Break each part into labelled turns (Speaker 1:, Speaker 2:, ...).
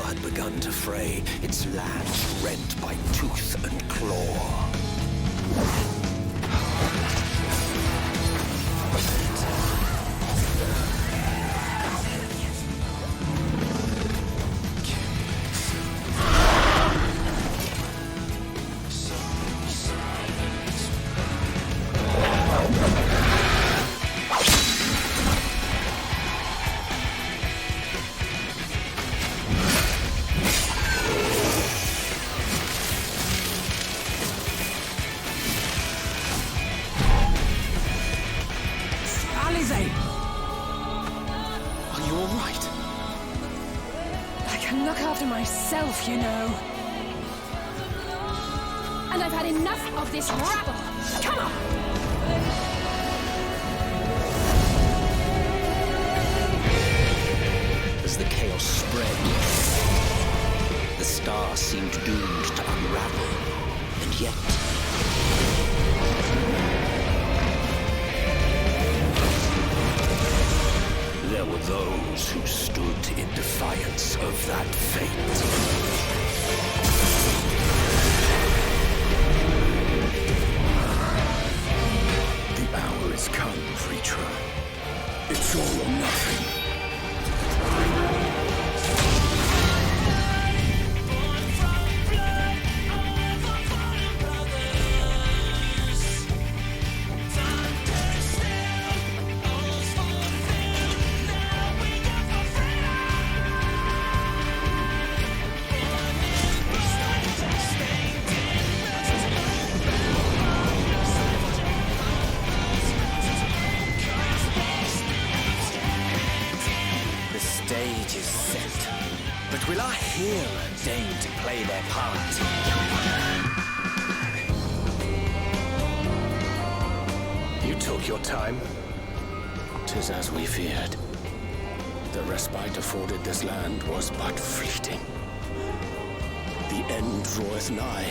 Speaker 1: had begun to fray, its lands rent by tooth and claw.
Speaker 2: Are you all right?
Speaker 3: I can look after myself, you know. And I've had enough of this rabble. Come on!
Speaker 1: As the chaos spread, the star seemed doomed to unravel, and yet... there were those who stood in defiance of that fate.
Speaker 2: The hour is come, Preacher. It's all or nothing.
Speaker 1: Stage is set, but will our hero deign to play their part?
Speaker 2: You took your time. 'Tis as we feared. The respite afforded this land was but fleeting. The end draweth nigh.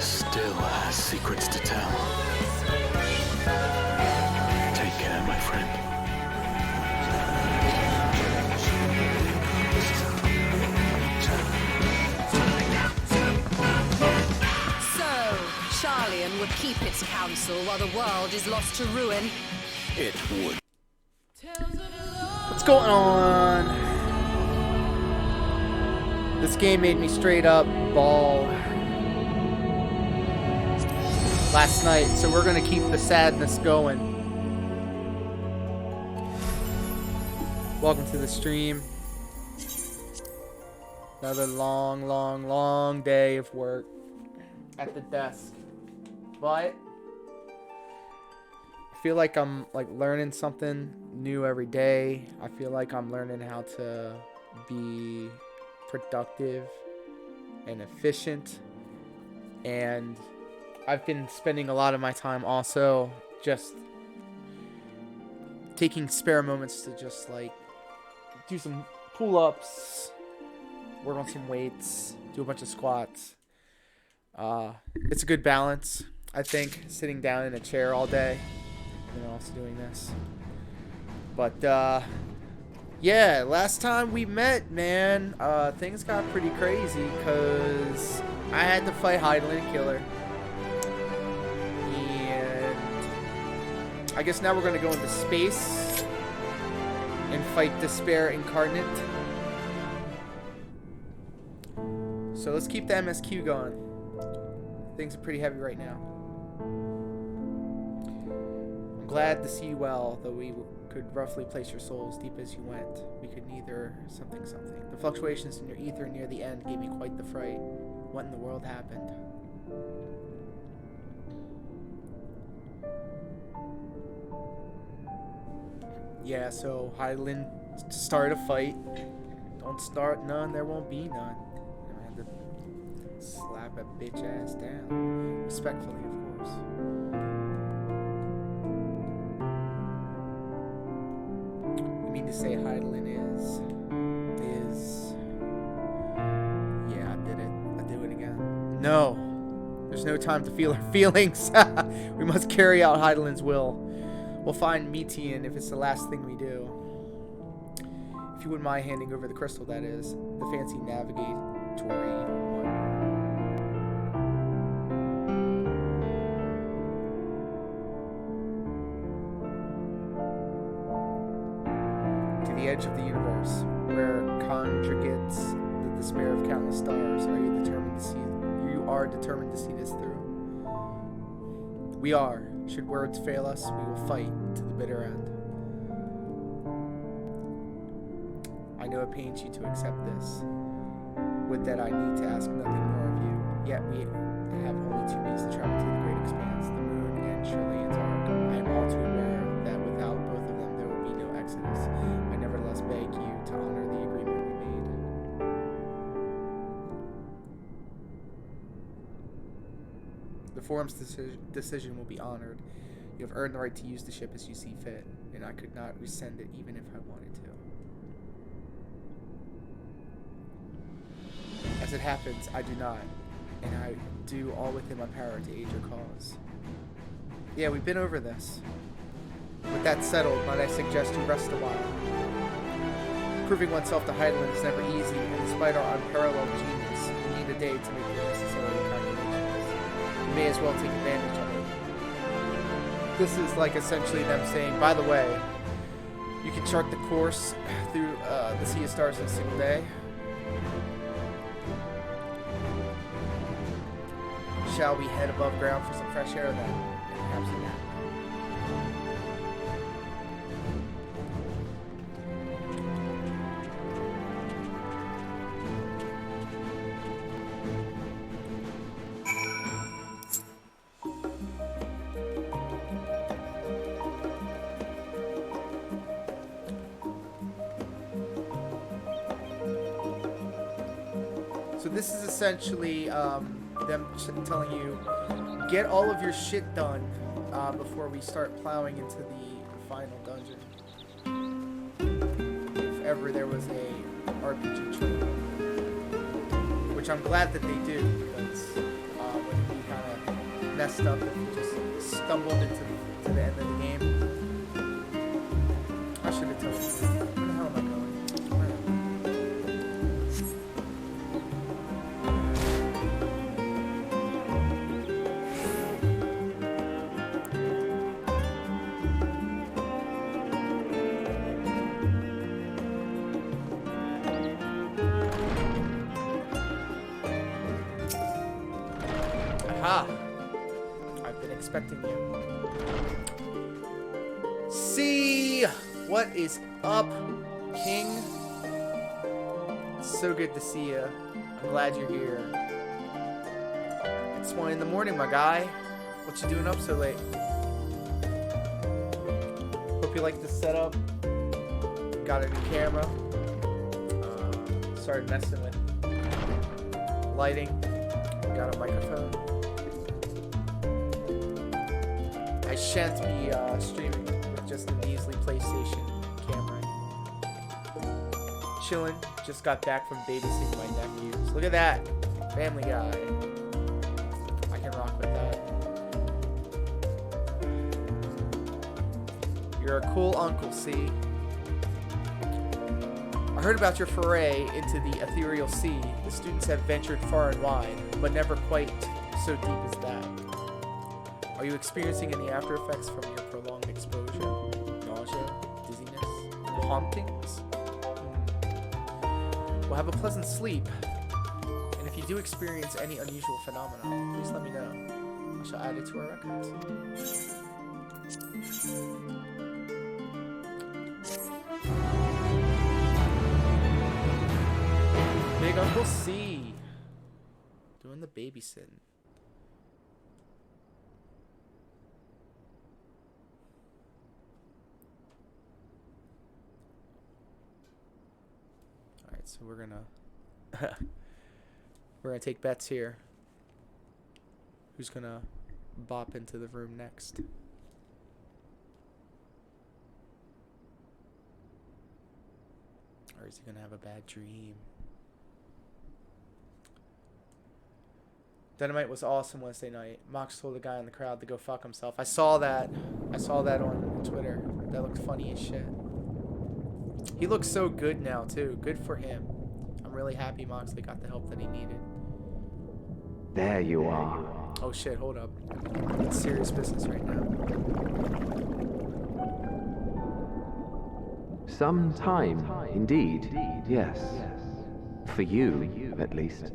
Speaker 2: Still has secrets to tell. Take care, my friend.
Speaker 3: So, Charlian would keep its counsel while the world is lost to ruin.
Speaker 2: It would.
Speaker 4: What's going on? This game made me straight up bawl last night, so we're gonna keep the sadness going. Welcome to the stream. Another long day of work at the desk, but I feel like I'm learning something new every day. I feel like I'm learning how to be productive and efficient, and I've been spending a lot of my time also just taking spare moments to just do some pull-ups, work on some weights, do a bunch of squats. It's a good balance, I think, sitting down in a chair all day and also doing this. But yeah, last time we met, man, things got pretty crazy because I had to fight Hydaelyn Killer. I guess now we're going to go into space and fight Despair Incarnate. So let's keep the MSQ going. Things are pretty heavy right now. I'm glad to see you well, though we could roughly place your soul as deep as you went. We could neither something. The fluctuations in your ether near the end gave me quite the fright. What in the world happened? Yeah, so Hydaelyn started a fight. Don't start none, there won't be none. I had to slap a bitch ass down. Respectfully, of course. You mean to say Hydaelyn is... Yeah, I did it. I do it again. No! There's no time to feel our feelings. We must carry out Hydaelyn's will. We'll find Metian if it's the last thing we do. If you wouldn't mind handing over the crystal, that is. The fancy navigatory one. To the edge of the universe, where conjugates the despair of countless stars, are you determined to see this through? We are. Should words fail us, we will fight to the bitter end. I know it pains you to accept this. Would that I need to ask nothing more of you. Yet we have only 2 days to travel to the great expanse, the moon and Shirley's ark. I am all too aware that without both of them there will be no exodus. I nevertheless beg you to honor the agreement we made. The forum's decision will be honored. You have earned the right to use the ship as you see fit, and I could not rescind it even if I wanted to. As it happens, I do not, and I do all within my power to aid your cause. Yeah, we've been over this. With that settled, might I suggest you rest a while. Proving oneself to Hydaelyn is never easy, and despite our unparalleled genius, we need a day to make the necessary calculations. We may as well take advantage of it. This is like essentially them saying, by the way, you can chart the course through the Sea of Stars in a single day. Shall we head above ground for some fresh air then? And perhaps a nap. So this is essentially them telling you, get all of your shit done before we start plowing into the final dungeon. If ever there was a RPG trope. Which I'm glad that they do, because when you kind of messed up and you just stumbled into the end of the game. I should have told you. Where the hell am I going? Aha! I've been expecting you. See what is up, King? It's so good to see you. I'm glad you're here. It's 1 in the morning, my guy. What you doing up so late? Hope you like the setup. Got a new camera. Started messing with lighting. Got a microphone. I shan't be streaming with just a measly PlayStation camera. Chillin'. Just got back from babysitting my nephews. Look at that. Family Guy. I can rock with that. You're a cool uncle, see? I heard about your foray into the ethereal sea. The students have ventured far and wide, but never quite so deep as that. Are you experiencing any after effects from your prolonged exposure? Nausea? Dizziness? Hauntings? Well, have a pleasant sleep. And if you do experience any unusual phenomena, please let me know. I shall add it to our records. Big Uncle C. Doing the babysitting. Alright, so we're gonna we're gonna take bets here. Who's gonna bop into the room next? Or is he gonna have a bad dream? Dynamite was awesome Wednesday night. Mox told the guy in the crowd to go fuck himself. I saw that. I saw that on Twitter. That looked funny as shit. He looks so good now too. Good for him. I'm really happy Moxley got the help that he needed.
Speaker 5: There you are.
Speaker 4: Oh shit, hold up. It's serious business right now.
Speaker 5: Some time, indeed. Yes. For you, at least.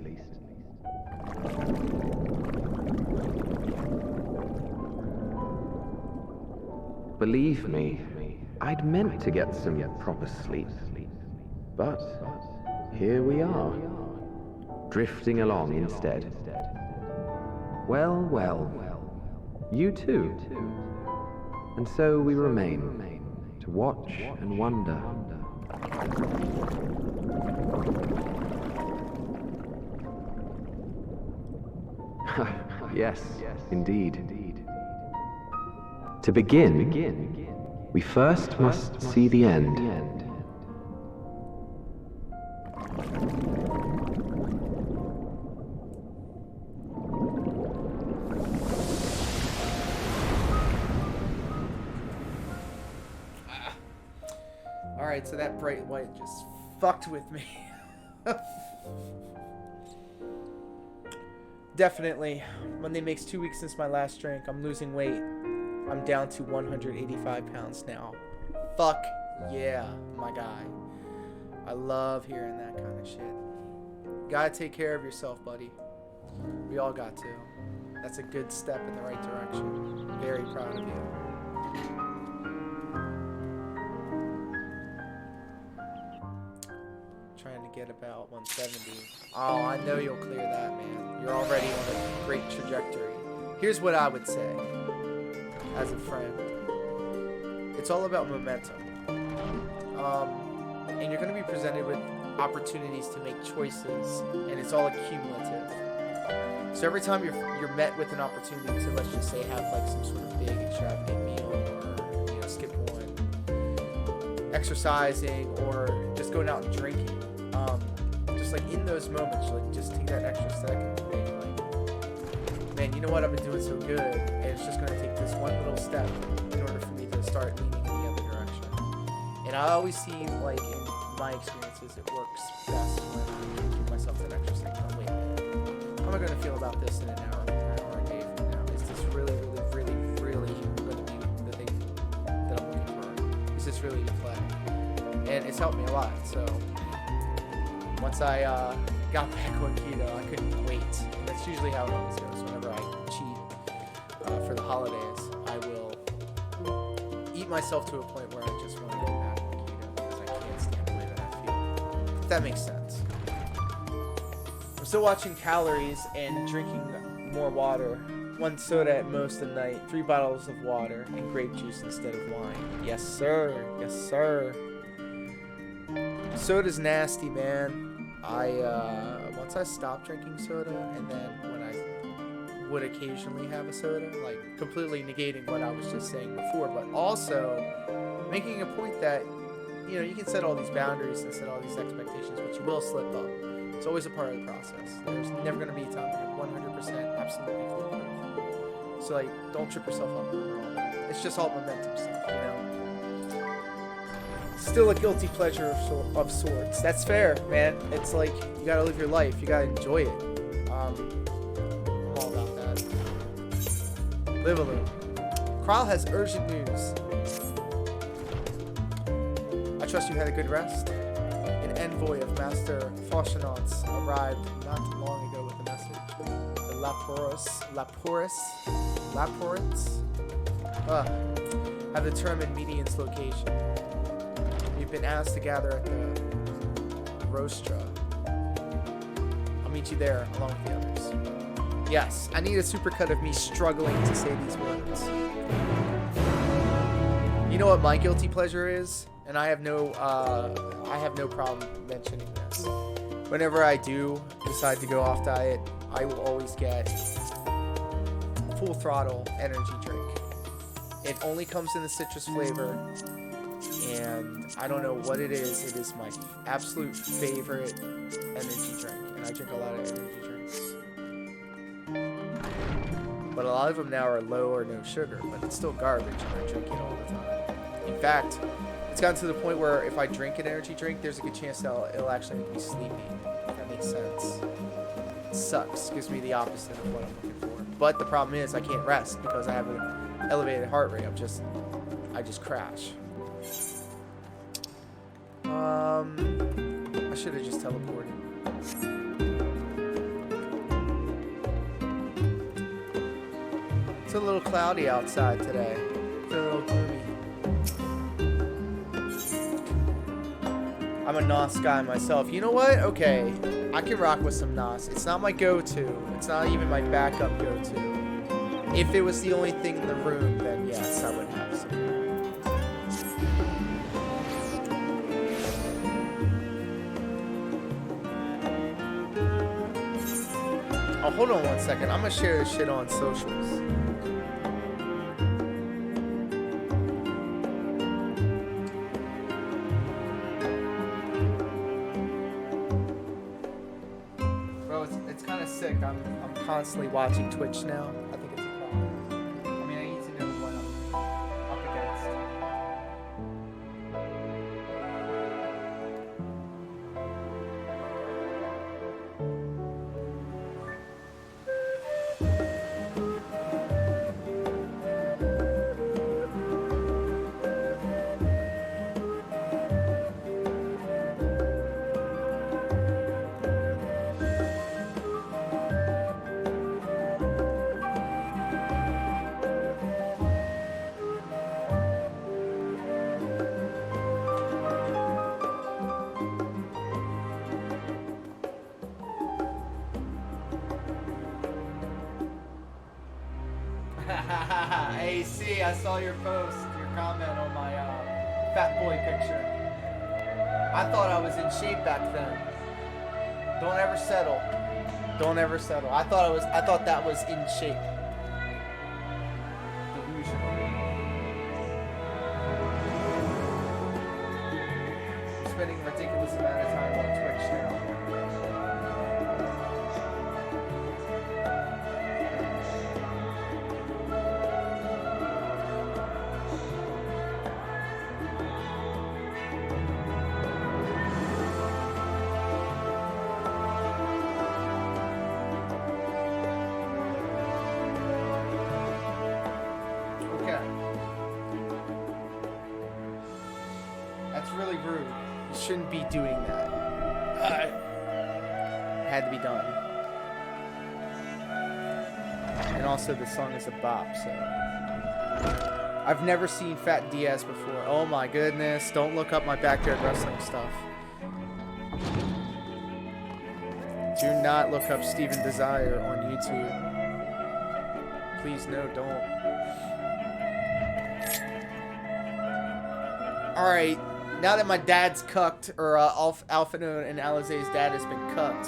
Speaker 5: Believe me, I'd meant to get some proper sleep. But here we are, drifting along instead. Well, well, you too. And so we remain, to watch and wonder. Yes, indeed. To begin, we first must see the end.
Speaker 4: Alright, so that bright white just fucked with me. Definitely. Monday makes 2 weeks since my last drink. I'm losing weight. I'm down to 185 pounds now. Fuck yeah, my guy. I love hearing that kind of shit. Gotta take care of yourself, buddy. We all got to. That's a good step in the right direction. Very proud of you. Trying to get about 170. Oh, I know you'll clear that, man. You're already on a great trajectory. Here's what I would say as a friend. It's all about momentum. And you're going to be presented with opportunities to make choices, and it's all accumulative. So every time you're met with an opportunity to, let's just say, have like some sort of big extravagant meal, or skip one, exercising, or just going out and drinking, just like in those moments, like just take that extra second to think like, man, you know what, I've been doing so good, and it's just going to take this one little step in order for me to start leaning in the other direction. And I always see, like in my experiences, it works best when I give myself that extra second. Oh, wait, how am I going to feel about this in an hour or a day from now? Is this really going to be the thing that I'm looking for? Is this really the play? And it's helped me a lot. So once I got back on keto, I couldn't wait. And that's usually how it always goes. Whenever I cheat for the holidays, I will eat myself to a point where I just want to go back on keto because I can't stand the way that I feel. If that makes sense. I'm still watching calories and drinking more water. 1 soda at most a night, 3 bottles of water, and grape juice instead of wine. Yes, sir. Yes, sir. Soda's nasty, man. Once I stopped drinking soda, and then when I would occasionally have a soda, like completely negating what I was just saying before, but also making a point that, you can set all these boundaries and set all these expectations, but you will slip up. It's always a part of the process. There's never going to be a time when you're 100% absolutely foolproof. So, like, don't trip yourself up. It's just all momentum stuff, Still a guilty pleasure of sorts. That's fair, man. It's like, you gotta live your life. You gotta enjoy it. I'm all about that. Live a little. Kral has urgent news. I trust you had a good rest. An envoy of Master Fauchenauts arrived not long ago with a message. The Laporans have determined Median's location. You've been asked to gather at the Rostra. I'll meet you there along with the others. Yes, I need a supercut of me struggling to say these words. You know what my guilty pleasure is? and I have no problem mentioning this. Whenever I do decide to go off diet, I will always get full throttle energy drink. It only comes in the citrus flavor, and I don't know what it is. It is my absolute favorite energy drink, and I drink a lot of energy drinks. But a lot of them now are low or no sugar, but it's still garbage, and I drink it all the time. In fact, it's gotten to the point where if I drink an energy drink, there's a good chance that it'll actually make me sleepy. If that makes sense. It sucks. Gives me the opposite of what I'm looking for. But the problem is I can't rest because I have an elevated heart rate. I just crash. I should have just teleported. It's a little cloudy outside today. It's a little gloomy. I'm a NOS guy myself. You know what? Okay, I can rock with some NOS. It's not my go-to. It's not even my backup go-to. If it was the only thing in the room, then yes, I would have some. Oh, hold on one second. I'm gonna share this shit on socials. I'm constantly watching Twitch now. I think it's a problem. I mean, I need to know what I'm up against. AC, I saw your post, your comment on my fat boy picture. I thought I was in shape back then. Don't ever settle. Don't ever settle. I thought that was in shape. Delusional. I'm spending a ridiculous amount of time on Twitch now. Really rude. You shouldn't be doing that. Had to be done. And also, the song is a bop, so. I've never seen Fat Diaz before. Oh my goodness. Don't look up my backyard wrestling stuff. Do not look up Steven Desire on YouTube. Please, no, don't. Alright. Now that my dad's cucked, or Alphino and Alizé's dad has been cucked,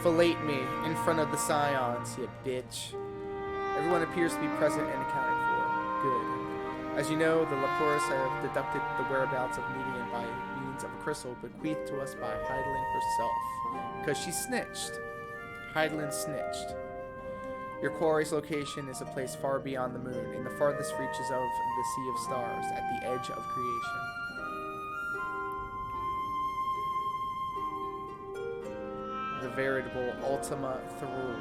Speaker 4: fillet me in front of the Scions, you bitch. Everyone appears to be present and accounted for. Good. As you know, the Laporis have deducted the whereabouts of Median by means of a crystal bequeathed to us by Heidelin herself. Because she snitched. Heidelin snitched. Your quarry's location is a place far beyond the moon, in the farthest reaches of the Sea of Stars, at the edge of creation. The veritable Ultima Thule.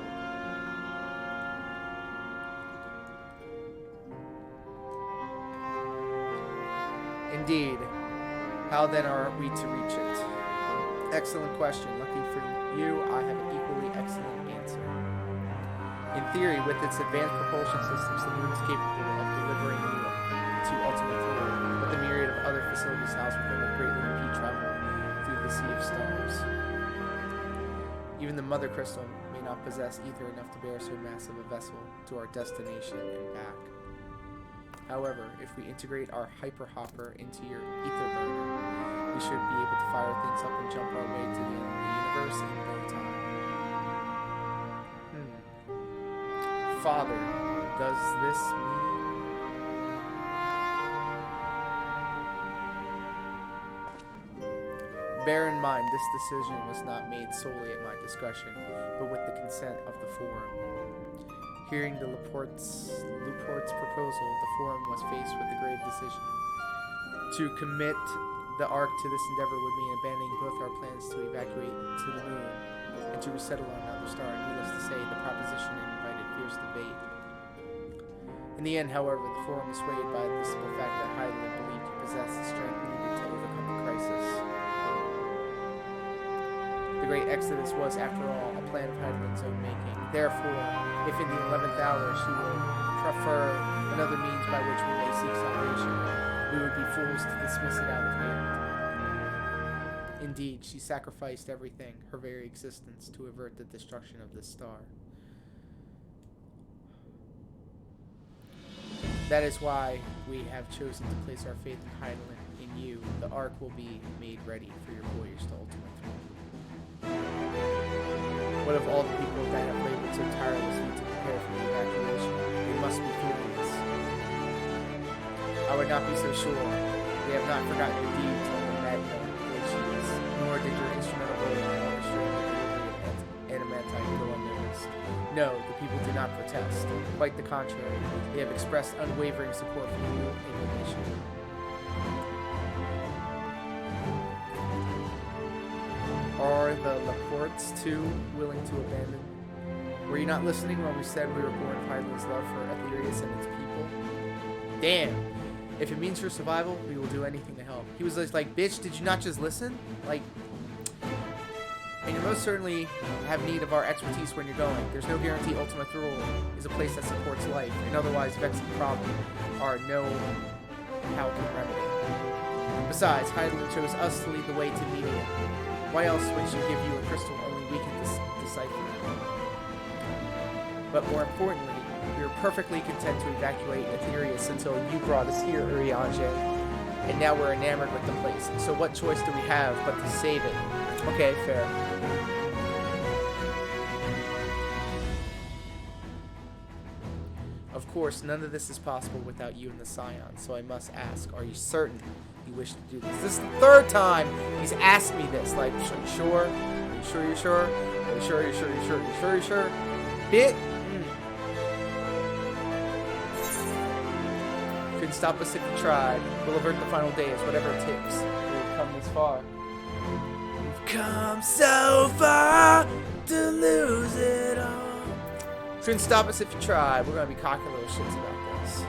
Speaker 4: Indeed. How then are we to reach it? Excellent question. Lucky for you, I have an equally excellent answer. In theory, with its advanced propulsion systems, the moon is capable of delivering you to ultimate Thule, but the myriad of other facilities housed within will greatly impede travel through the Sea of Stars. Even the Mother Crystal may not possess ether enough to bear so massive a vessel to our destination and back. However, if we integrate our hyper hopper into your ether burner, we should be able to fire things up and jump our way to the end of the universe in no time. Father, does this mean... Bear in mind, this decision was not made solely at my discretion, but with the consent of the Forum. Hearing the Laporte's proposal, the Forum was faced with the grave decision. To commit the Ark to this endeavor would mean abandoning both our plans to evacuate to the moon and to resettle on another star. Needless to say, the proposition invited fierce debate. In the end, however, the Forum was swayed by the simple fact that Hydaelyn believed he possessed the strength needed to overcome the crisis. The Great Exodus was, after all, a plan of Hydaelyn's own making. Therefore, if in the 11th hour she will prefer another means by which we may seek salvation, we would be fools to dismiss it out of hand. Indeed, she sacrificed everything, her very existence, to avert the destruction of this star. That is why we have chosen to place our faith in Hydaelyn. In you, the Ark will be made ready for your voyage to ultimate throne. What of all the people that have labored so tirelessly to prepare for the evacuation? They must be furious. I would not be so sure. We have not forgotten your deeds on the Magna glaciers, nor did your instrumental role in orchestrating the delivery of Animantite go unnoticed. No, the people do not protest. Quite the contrary. They have expressed unwavering support for you and your mission. Are the Laportes too willing to abandon? Were you not listening when we said we were born of Hydaelyn's love for Aetherius and its people? Damn. If it means your survival, we will do anything to help. He was just like, bitch, did you not just listen? Like, and you most certainly have need of our expertise when you're going. There's no guarantee Ultima Thule is a place that supports life, and otherwise vexing problem are no how can remedy. Besides, Hydaelyn chose us to lead the way to meeting it. Why else would she give you a crystal only we can decipher? But more importantly, we were perfectly content to evacuate Aetherius until you brought us here, Urianger. And now we're enamored with the place. So what choice do we have but to save it? Okay, fair. Of course, none of this is possible without you and the Scion, so I must ask, are you certain you wish to do this? This is the third time he's asked me this. Like, are you sure? Are you sure you're sure? Are you sure you're sure you're sure? Are you sure you're sure? Bit? Couldn't stop us if you tried. We'll avert the final days, whatever it takes. We've come this far. We've come so far to lose it all. Couldn't stop us if you tried. We're gonna be cocky little shits about this.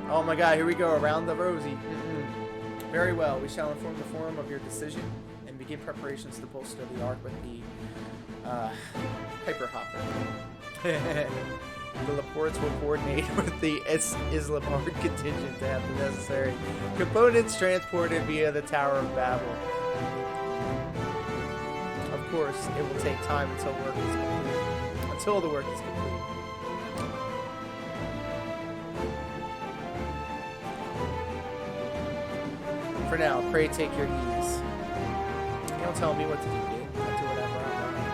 Speaker 4: Oh my god, here we go, around the rosy. Very well, we shall inform the Forum of your decision and begin preparations to bolster the Ark with the Hyper Hopper. The Laportes will coordinate with the Islamard contingent to have the necessary components transported via the Tower of Babel. Of course, it will take time until the work is complete. For now, pray take your ease. You don't tell me what to do, dude. I'll do whatever I want.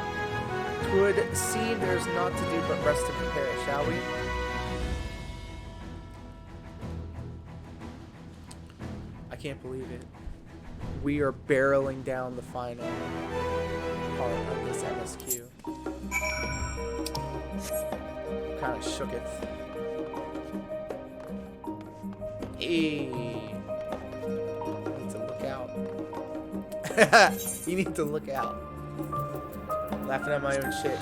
Speaker 4: 'Twould seem there's naught to do but rest to prepare, shall we? I can't believe it. We are barreling down the final part of this MSQ. Kind of shooketh. Hey. You need to look out. Laughing at my own shit.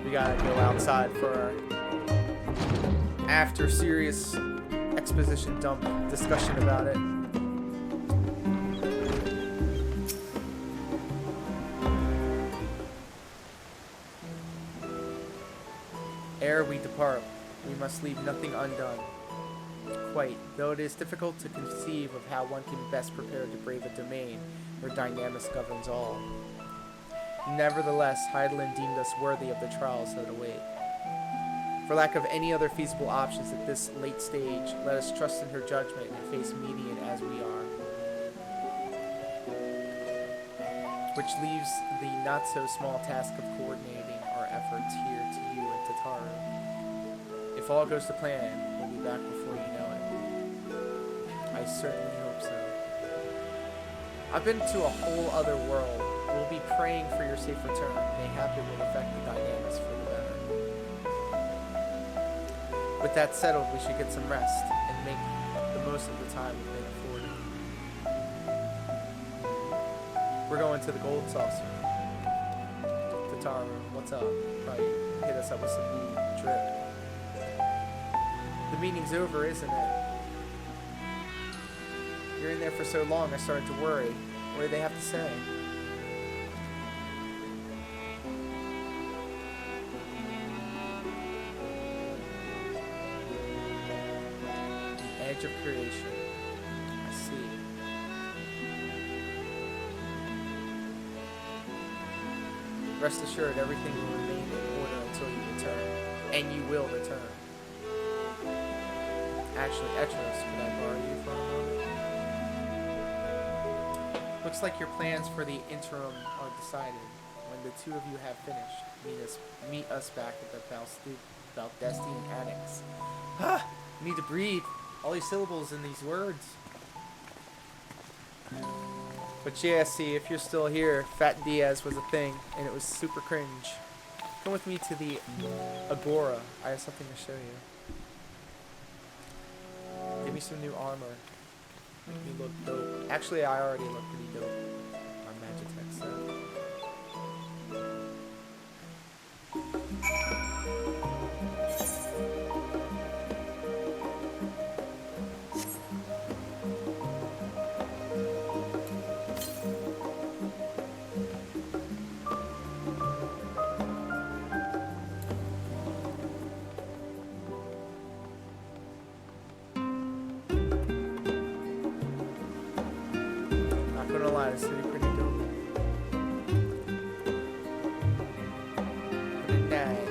Speaker 4: We gotta go outside for our after serious exposition dump discussion about it. Ere we depart, we must leave nothing undone. Quite, though it is difficult to conceive of how one can best prepare to brave a domain where Dynamis governs all. Nevertheless, Hydaelyn deemed us worthy of the trials that await. For lack of any other feasible options at this late stage, let us trust in her judgment and face Median as we are. Which leaves the not-so-small task of coordinating our efforts here to you and Tataru. If all goes to plan, we'll be back before you know it. I certainly hope so. I've been to a whole other world. We'll be praying for your safe return. Mayhap it will affect the dynamics for the better. With that settled, we should get some rest and make the most of the time we've been afforded. We're going to the Gold Saucer. Tataru, what's up? Probably hit us up with some new drip. The meeting's over, isn't it? You're in there for so long, I started to worry. What do they have to say? The edge of creation. I see. Rest assured, everything will remain in order until you return. And you will return. Actually, Etros, could I borrow you for a moment? Looks like your plans for the interim are decided. When the two of you have finished, meet us back at the Valdestine Annex. Ah! Need to breathe. All these syllables in these words. But yeah, see, if you're still here, Fat Diaz was a thing, and it was super cringe. Come with me to the Agora. I have something to show you. Give me some new armor. Make me look dope. Actually, I already look pretty dope. On Magitech set. It's pretty dope. Pretty nice.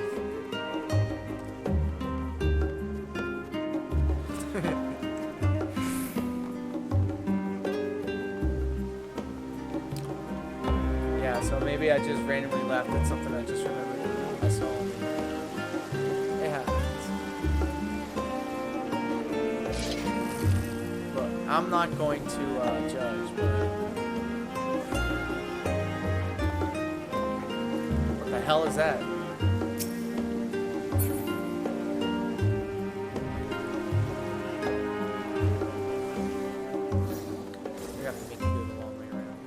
Speaker 4: Yeah, so maybe I just randomly laughed at something I just remembered I saw. It happens. Look, I'm not going to judge, but the hell is that? We have to make it go the long way around.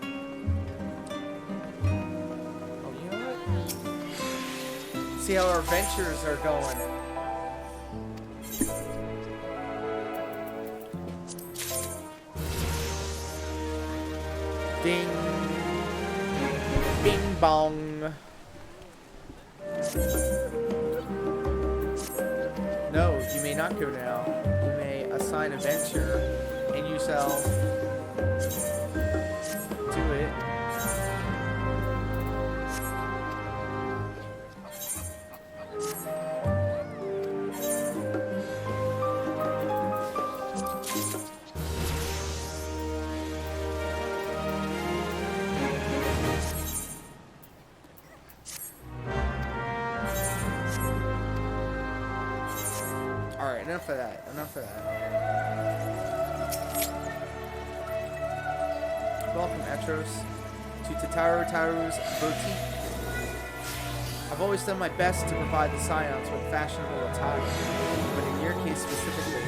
Speaker 4: Oh, you know what? See how our ventures are going. Ding. Bing bong. No, you may not go now. You may assign a venture, and you shall do it. Alright, enough of that. Enough of that. Welcome, Etros, to Taru's boutique. I've always done my best to provide the Scions with fashionable attire, but in your case specifically,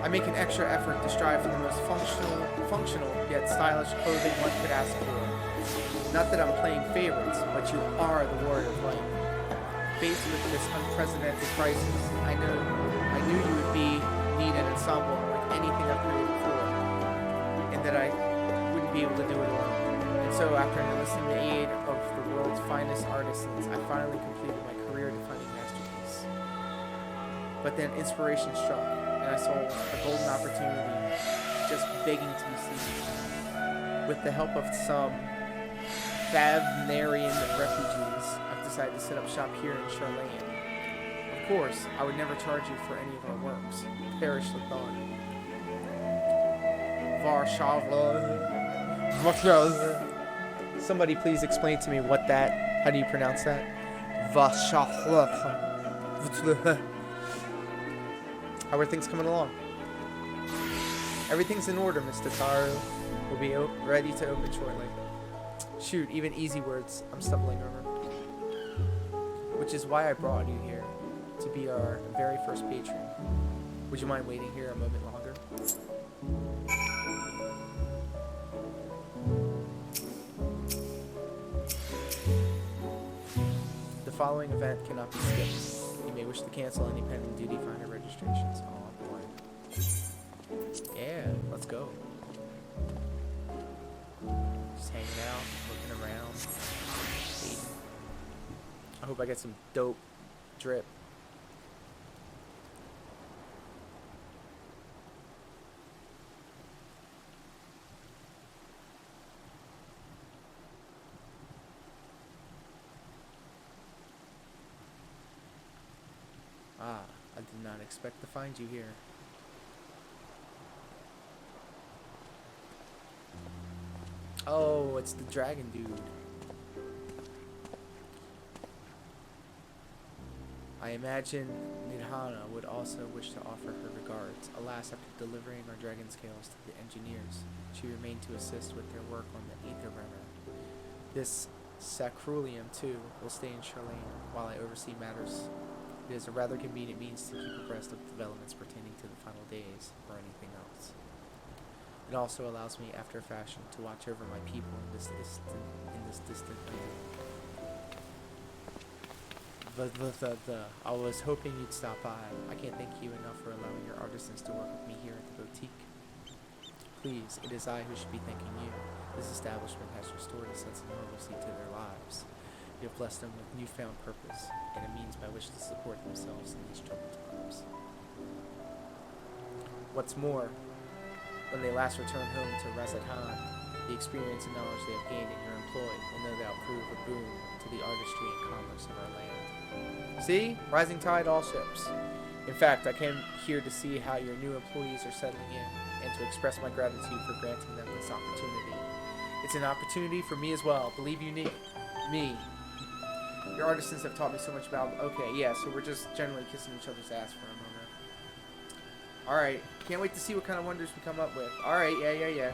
Speaker 4: I make an extra effort to strive for the most functional yet stylish clothing one could ask for. Not that I'm playing favorites, but you are the warrior of light. Faced with this unprecedented crisis, I knew you would need an ensemble like anything I've created before, and that I wouldn't be able to do it alone. And So after enlisting the aid of the world's finest artisans, I finally completed my career-defining masterpiece. But then inspiration struck, and I saw a golden opportunity just begging to be seized. With the help of some Thavnarian refugees, I've decided to set up shop here in Charlene. Of course, I would never charge you for any of our works. Perish the thought. Varshavla. Somebody please explain to me what that, how do you pronounce that? Varshavla. How are things coming along? Everything's in order, Mr. Taru. We'll be ready to open shortly. Shoot, even easy words I'm stumbling over. Which is why I brought you here, to be our very first patron. Would you mind waiting here a moment longer? The following event cannot be skipped. You may wish to cancel any pending duty finder registrations. Oh boy. Yeah, let's go. Just hanging out, looking around, waiting. I hope I get some dope drip. Ah, I did not expect to find you here. Oh, it's the dragon dude. I imagine Nidhana would also wish to offer her regards. Alas, after delivering our dragon scales to the engineers, she remained to assist with their work on the Aether Runner. This sacruleum, too, will stay in Charlene while I oversee matters. It is a rather convenient means to keep abreast of developments pertaining to the final days, or anything else. It also allows me, after a fashion, to watch over my people in this distant land. I was hoping you'd stop by. I can't thank you enough for allowing your artisans to work with me here at the boutique. Please, it is I who should be thanking you. This establishment has restored a sense of normalcy to their lives. You have blessed them with newfound purpose and a means by which to support themselves in these troubled times. What's more, when they last return home to Razathan, the experience and knowledge they have gained in your employ will no doubt prove a boon to the artistry and commerce of our land. See? Rising tide, all ships. In fact, I came here to see how your new employees are settling in and to express my gratitude for granting them this opportunity. It's an opportunity for me as well. Believe you me. Your artisans have taught me so much about... Okay, yeah, so we're just generally kissing each other's ass for a moment. Alright, can't wait to see what kind of wonders we come up with. Alright, yeah.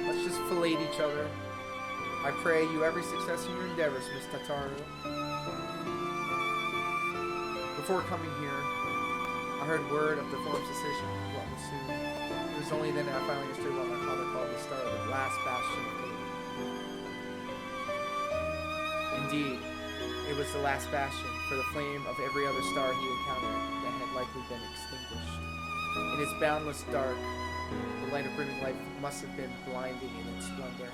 Speaker 4: Let's just fillet each other. I pray you every success in your endeavors, Miss Tataru. Before coming here, I heard word of the form's decision, what was soon. It was only then that I finally understood what my father called the star of the last bastion of hope. Indeed, it was the last bastion, for the flame of every other star he encountered that had likely been extinguished. In its boundless dark, the light of brimming life must have been blinding in its splendor.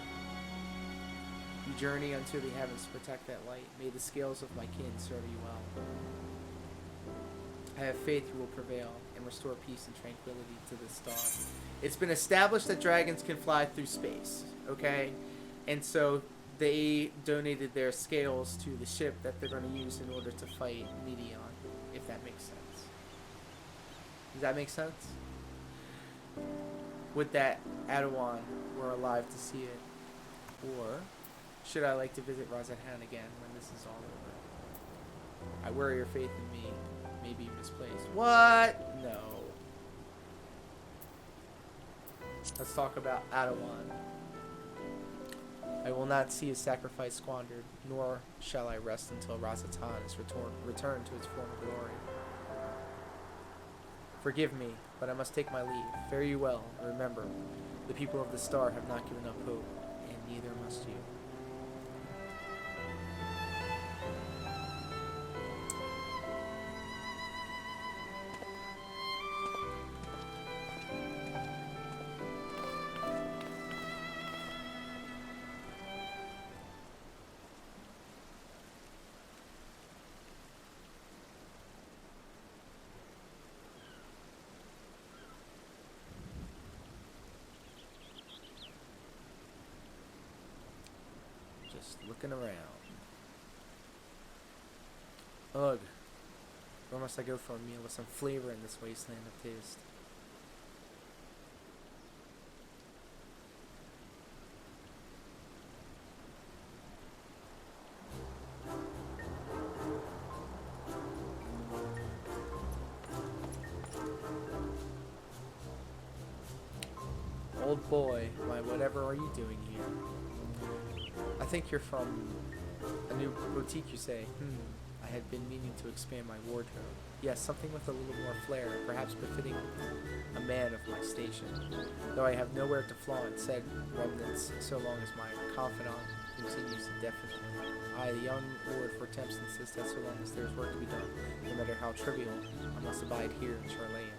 Speaker 4: You journey unto the heavens to protect that light. May the scales of my kin serve you well. I have faith you will prevail and restore peace and tranquility to this star. It's been established that dragons can fly through space, okay? And so they donated their scales to the ship that they're going to use in order to fight Medion, if that makes sense. Does that make sense? Would that Adawan were alive to see it? Or should I like to visit Razathan again when this is all over? I worry your faith in me may be misplaced. What? No. Let's talk about Adawan. I will not see his sacrifice squandered, nor shall I rest until Razathan is returned to its former glory. Forgive me, but I must take my leave. Fare you well, and remember, the people of the star have not given up hope, and neither must you. just looking around. Ugh. Where must I go for a meal with some flavor in this wasteland of taste? Old boy, my whatever are you doing here? I think you're from a new boutique, you say. I had been meaning to expand my wardrobe. Yes, something with a little more flair, perhaps befitting a man of my station. Though I have nowhere to flaunt said remnants, so long as my confidant continues indefinitely. I, the young lord for temps, insist that so long as there is work to be done, no matter how trivial, I must abide here in Charlayan.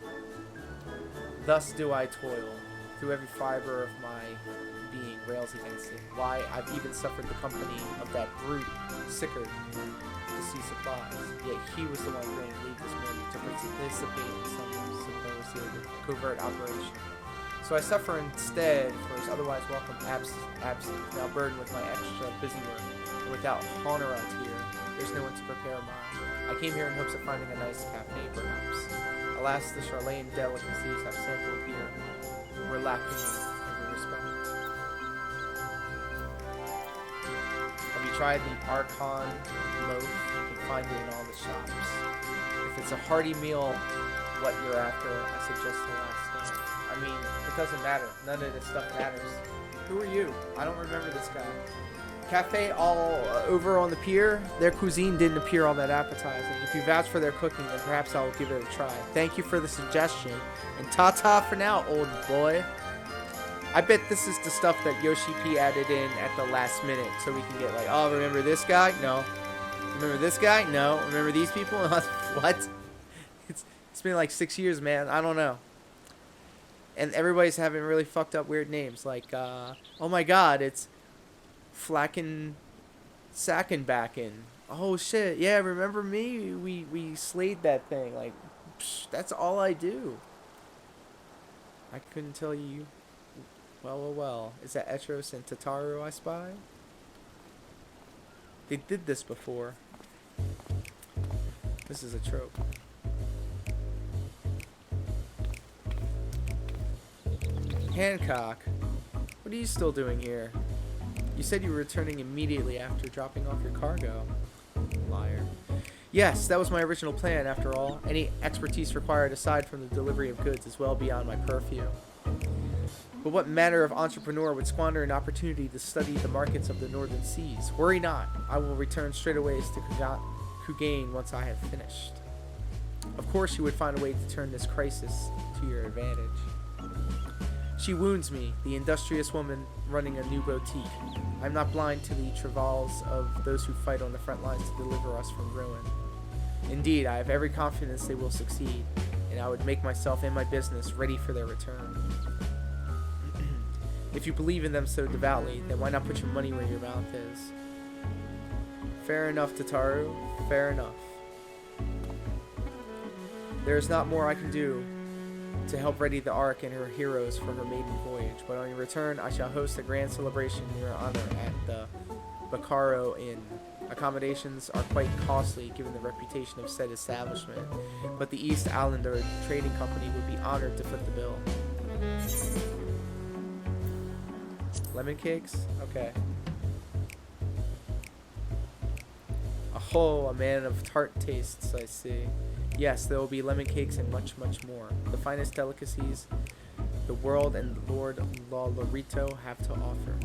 Speaker 4: Thus do I toil, through every fiber of my being rails against it. Why, I've even suffered the company of that brute, Sickard, to see supplies. Yet he was the one bringing leave this morning to participate in some supposed covert operation. So I suffer instead for his otherwise welcome absence, now burdened with my extra busy work, and without Honorat here, there's no one to prepare mine. I came here in hopes of finding a nice cafe, perhaps. Alas, the Charlayan delicacies I've sampled here were lacking in every respect. Have you tried the Archon loaf? You can find it in all the shops. If it's a hearty meal, what you're after, I suggest the last name. I mean, it doesn't matter. None of this stuff matters. Who are you? I don't remember this guy. Cafe all over on the pier, their cuisine didn't appear all that appetizing. If you vouch for their cooking, then perhaps I'll give it a try. Thank you for the suggestion. And ta-ta for now, old boy. I bet this is the stuff that Yoshi P added in at the last minute so we can get like, oh, remember this guy? No. Remember this guy? No. Remember these people? What? It's been like 6 years, man. I don't know. And everybody's having really fucked up weird names. Like, oh my god, it's Flacken Sackenbacken. Oh shit, yeah, remember me? We slayed that thing. Like, psh, that's all I do. I couldn't tell you. Well. Is that Etros and Tataru I spy? They did this before. This is a trope. Hancock, what are you still doing here? You said you were returning immediately after dropping off your cargo. Liar. Yes, that was my original plan, after all. Any expertise required aside from the delivery of goods is well beyond my purview. But what manner of entrepreneur would squander an opportunity to study the markets of the northern seas? Worry not. I will return straightaway to Kugain once I have finished. Of course you would find a way to turn this crisis to your advantage. She wounds me, the industrious woman running a new boutique. I'm not blind to the travails of those who fight on the front lines to deliver us from ruin. Indeed, I have every confidence they will succeed, and I would make myself and my business ready for their return. If you believe in them so devoutly, then why not put your money where your mouth is? Fair enough, Tataru. Fair enough. There is not more I can do to help ready the Ark and her heroes for her maiden voyage, but on your return I shall host a grand celebration in your honor at the Bacaro Inn. Accommodations are quite costly given the reputation of said establishment, but the East Islander Trading Company would be honored to foot the bill. Lemon cakes? Okay. Oh, a man of tart tastes, I see. Yes, there will be lemon cakes and much, much more. The finest delicacies the world and Lord Lolorito have to offer.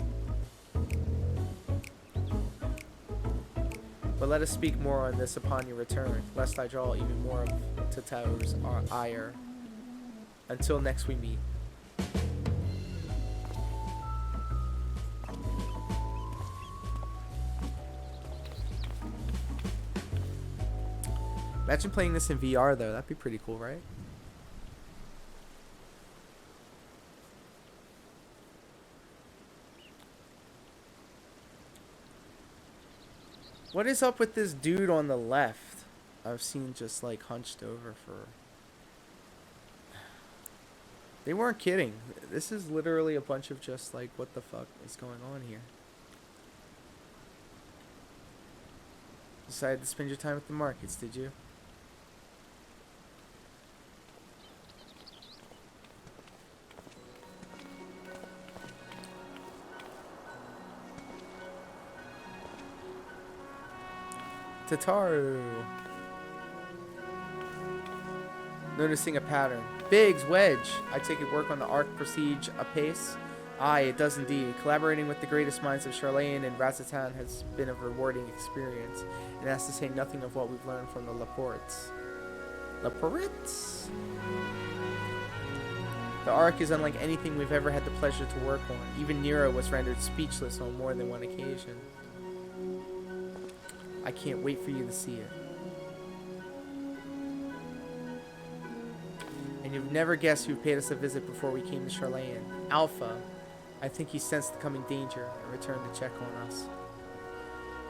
Speaker 4: But let us speak more on this upon your return, lest I draw even more of Tataru's ire. Until next we meet. Imagine playing this in VR though, that'd be pretty cool, right? What is up with this dude on the left? I've seen just like hunched over for... They weren't kidding. This is literally a bunch of just like, what the fuck is going on here? Decided to spend your time at the markets, did you? Tataru. Noticing a pattern. Biggs, Wedge. I take it work on the Arc Prestige apace? Aye, it does indeed. Collaborating with the greatest minds of Charlene and Razatan has been a rewarding experience, and that's to say nothing of what we've learned from the Laportes. Laportes? The Arc is unlike anything we've ever had the pleasure to work on. Even Nero was rendered speechless on more than one occasion. I can't wait for you to see it. And you've never guessed who paid us a visit before we came to Charlene. Alpha. I think he sensed the coming danger and returned to check on us.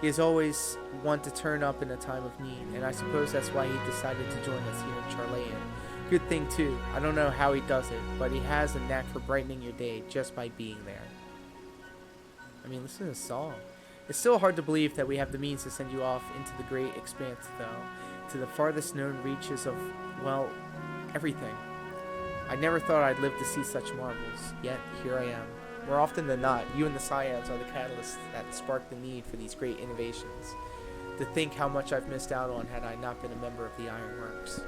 Speaker 4: He is always one to turn up in a time of need, and I suppose that's why he decided to join us here in Charlene. Good thing too. I don't know how he does it, but he has a knack for brightening your day just by being there. I mean, listen to the song. It's still hard to believe that we have the means to send you off into the great expanse, though, to the farthest known reaches of, well, everything. I never thought I'd live to see such marvels, yet here I am. More often than not, you and the Cyans are the catalysts that spark the need for these great innovations. To think how much I've missed out on had I not been a member of the Ironworks.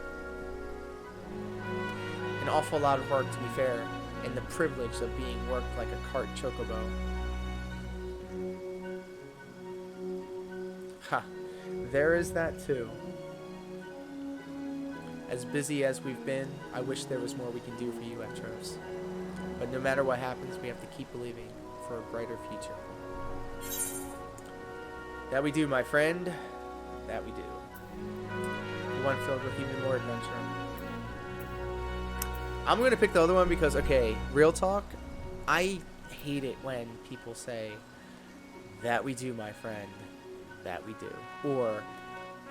Speaker 4: An awful lot of work, to be fair, and the privilege of being worked like a cart chocobo. Ha, there is that too. As busy as we've been, I wish there was more we can do for you, Etros. But no matter what happens, we have to keep believing for a brighter future. That we do, my friend. That we do. The one filled with even more adventure. I'm going to pick the other one because, okay, real talk, I hate it when people say, that we do, my friend. That we do. Or,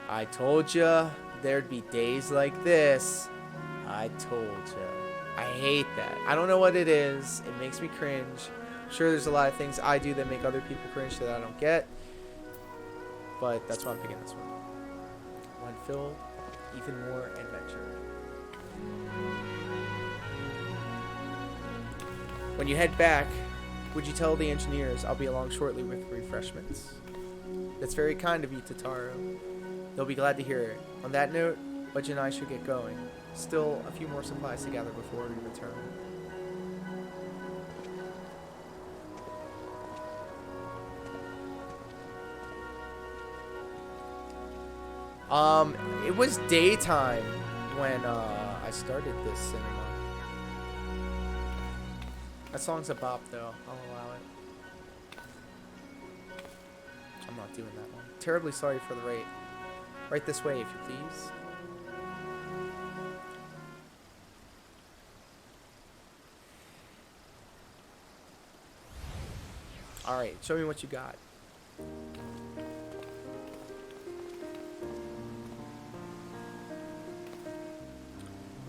Speaker 4: I told ya there'd be days like this. I told ya. I hate that. I don't know what it is. It makes me cringe. I'm sure there's a lot of things I do that make other people cringe that I don't get. But that's why I'm picking this one. One filled, even more adventure. When you head back, would you tell the engineers I'll be along shortly with refreshments? That's very kind of you, Tataru. They'll be glad to hear it. On that note, Budge and I should get going. Still a few more supplies to gather before we return. It was daytime when I started this cinema. That song's a bop though, I'll allow it. I'm not doing that one. Terribly sorry for the rate. Right this way if you please. Alright, show me what you got.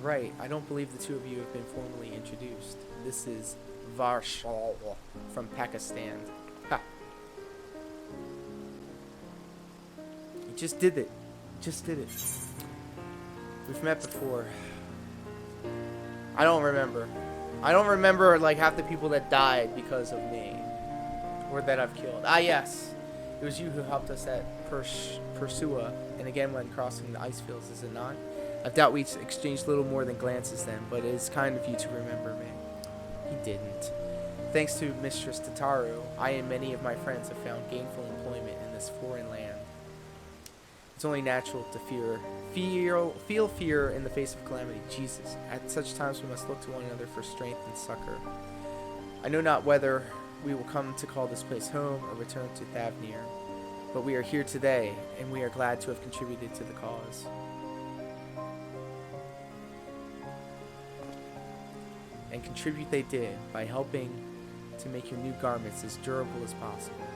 Speaker 4: Right, I don't believe the two of you have been formally introduced. This is Varshal from Pakistan. Ha! You just did it. Just did it. We've met before. I don't remember. I don't remember like half the people that died because of me. Or that I've killed. Ah, yes. It was you who helped us at Persua, and again when crossing the ice fields, is it not? I doubt we exchanged little more than glances then, but it is kind of you to remember me. He didn't. Thanks to Mistress Tataru, I and many of my friends have found gainful employment in this foreign land. It's only natural to feel fear in the face of calamity. Jesus, at such times we must look to one another for strength and succor. I know not whether we will come to call this place home or return to Thavnir, but we are here today, and we are glad to have contributed to the cause. And contribute they did by helping to make your new garments as durable as possible.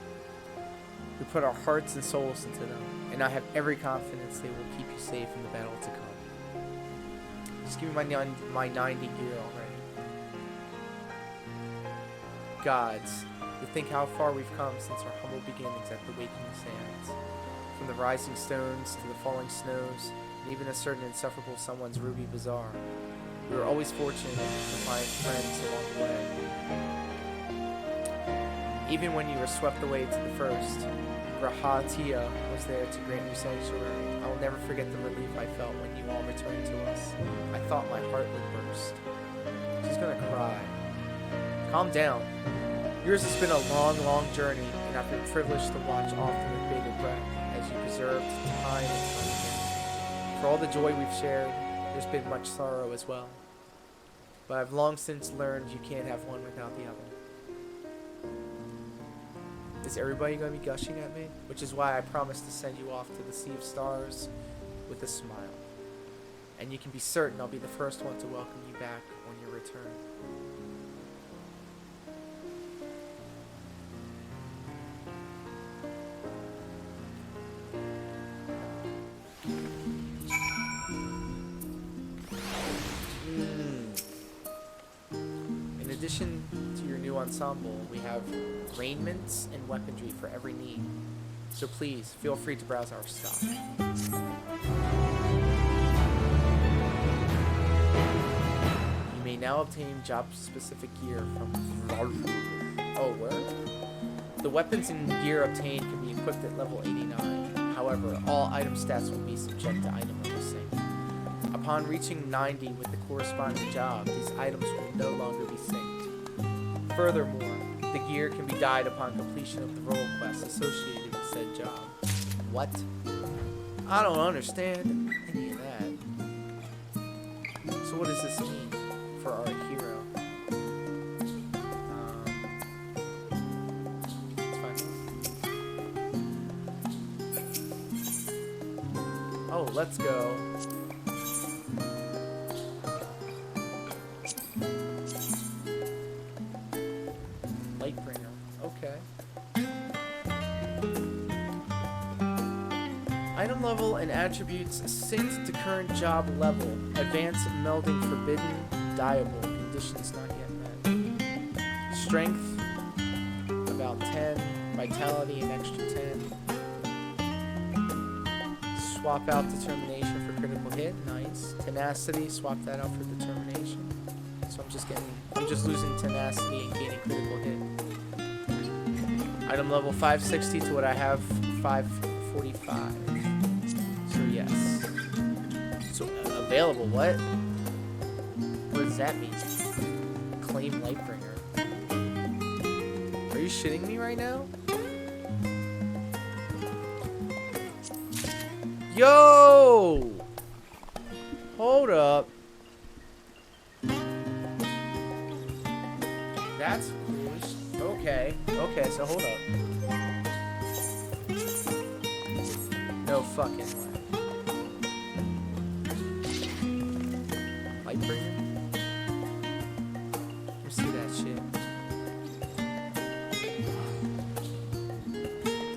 Speaker 4: We put our hearts and souls into them, and I have every confidence they will keep you safe in the battle to come. Just give me my 90 gear already. Gods, To think how far we've come since our humble beginnings at the Waking Sands. From the rising stones to the falling snows, and even a certain insufferable someone's ruby bazaar. We were always fortunate to find friends along the way. Even when you were swept away to the first, Grahatia was there to grant you sanctuary. I will never forget the relief I felt when you all returned to us. I thought my heart would burst. She's gonna cry. Calm down. Yours has been a long, long journey, and I've been privileged to watch often with bated breath as you preserved time and time again. For all the joy we've shared, there's been much sorrow as well. But I've long since learned you can't have one without the other. Is everybody going to be gushing at me? Which is why I promised to send you off to the Sea of Stars with a smile. And you can be certain I'll be the first one to welcome you back on your return. In addition to your new ensemble, we have raiments and weaponry for every need. So please, feel free to browse our stock. You may now obtain job-specific gear from... Oh, where? The weapons and gear obtained can be equipped at level 89. However, all item stats will be subject to item level sync. Upon reaching 90 with the corresponding job, these items will no longer be synced. Furthermore, the gear can be dyed upon completion of the role quest associated with said job. What? I don't understand any of that. So what does this mean for our hero? Let's find out. Oh, let's go. Lightbringer. Okay. Item level and attributes synced to current job level. Advanced melding forbidden. Dyeable. Conditions not yet met. Strength about 10. Vitality an extra 10. Swap out determination for critical hit. Nice. Tenacity. Swap that out for determination. So I'm just losing tenacity and gaining critical hit. Item level 560 to what I have 545. So yes. So available, what? What does that mean? Claim Lightbringer. Are you shitting me right now? Yo! Hold up. That's foolish. Okay, so hold up. No fucking way. Lightbringer? Let me see that shit.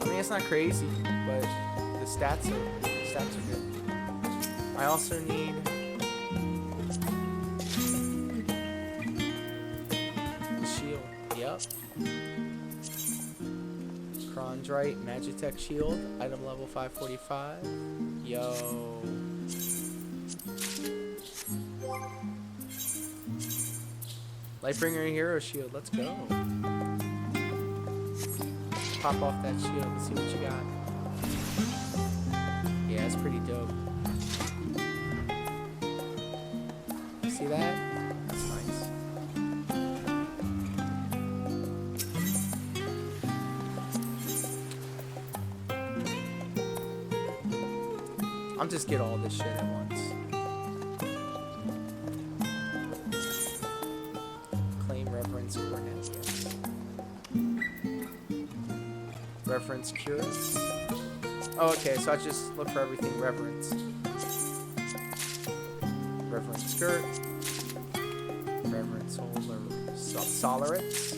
Speaker 4: I mean, it's not crazy, but the stats are good. I also need... Yep. Chondrite Magitech Shield, item level 545. Yo. Lightbringer Hero Shield, let's go. Pop off that shield and see what you got. Yeah, it's pretty dope. See that? That's nice. I'm just get all this shit at once. Claim Reverence Cornet, yes. Reverence Cures. Oh, okay, so I just look for everything Reverence. Reverence Skirt. Reverence Holder. Solarits.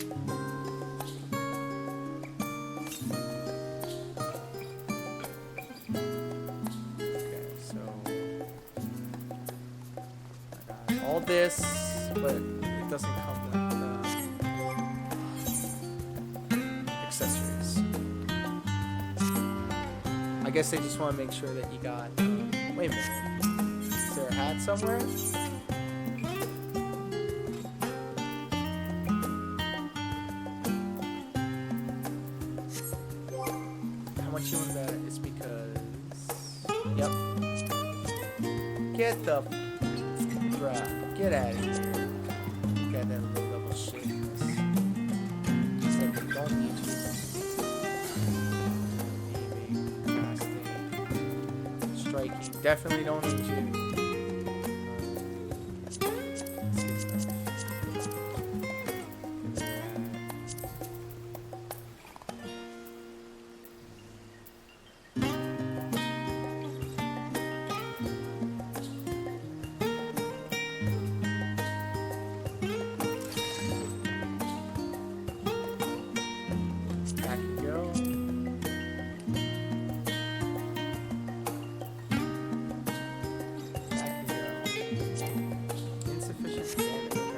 Speaker 4: All this, but it doesn't come with I guess they just want to make sure that you got. Wait a minute. Is there a hat somewhere? How much you want that? It's because. Yep. Get the. Bruh. Get out of here. Got that low level shit. Just like we don't need you. Striking. Definitely don't need you. Back you go. Insufficient damage.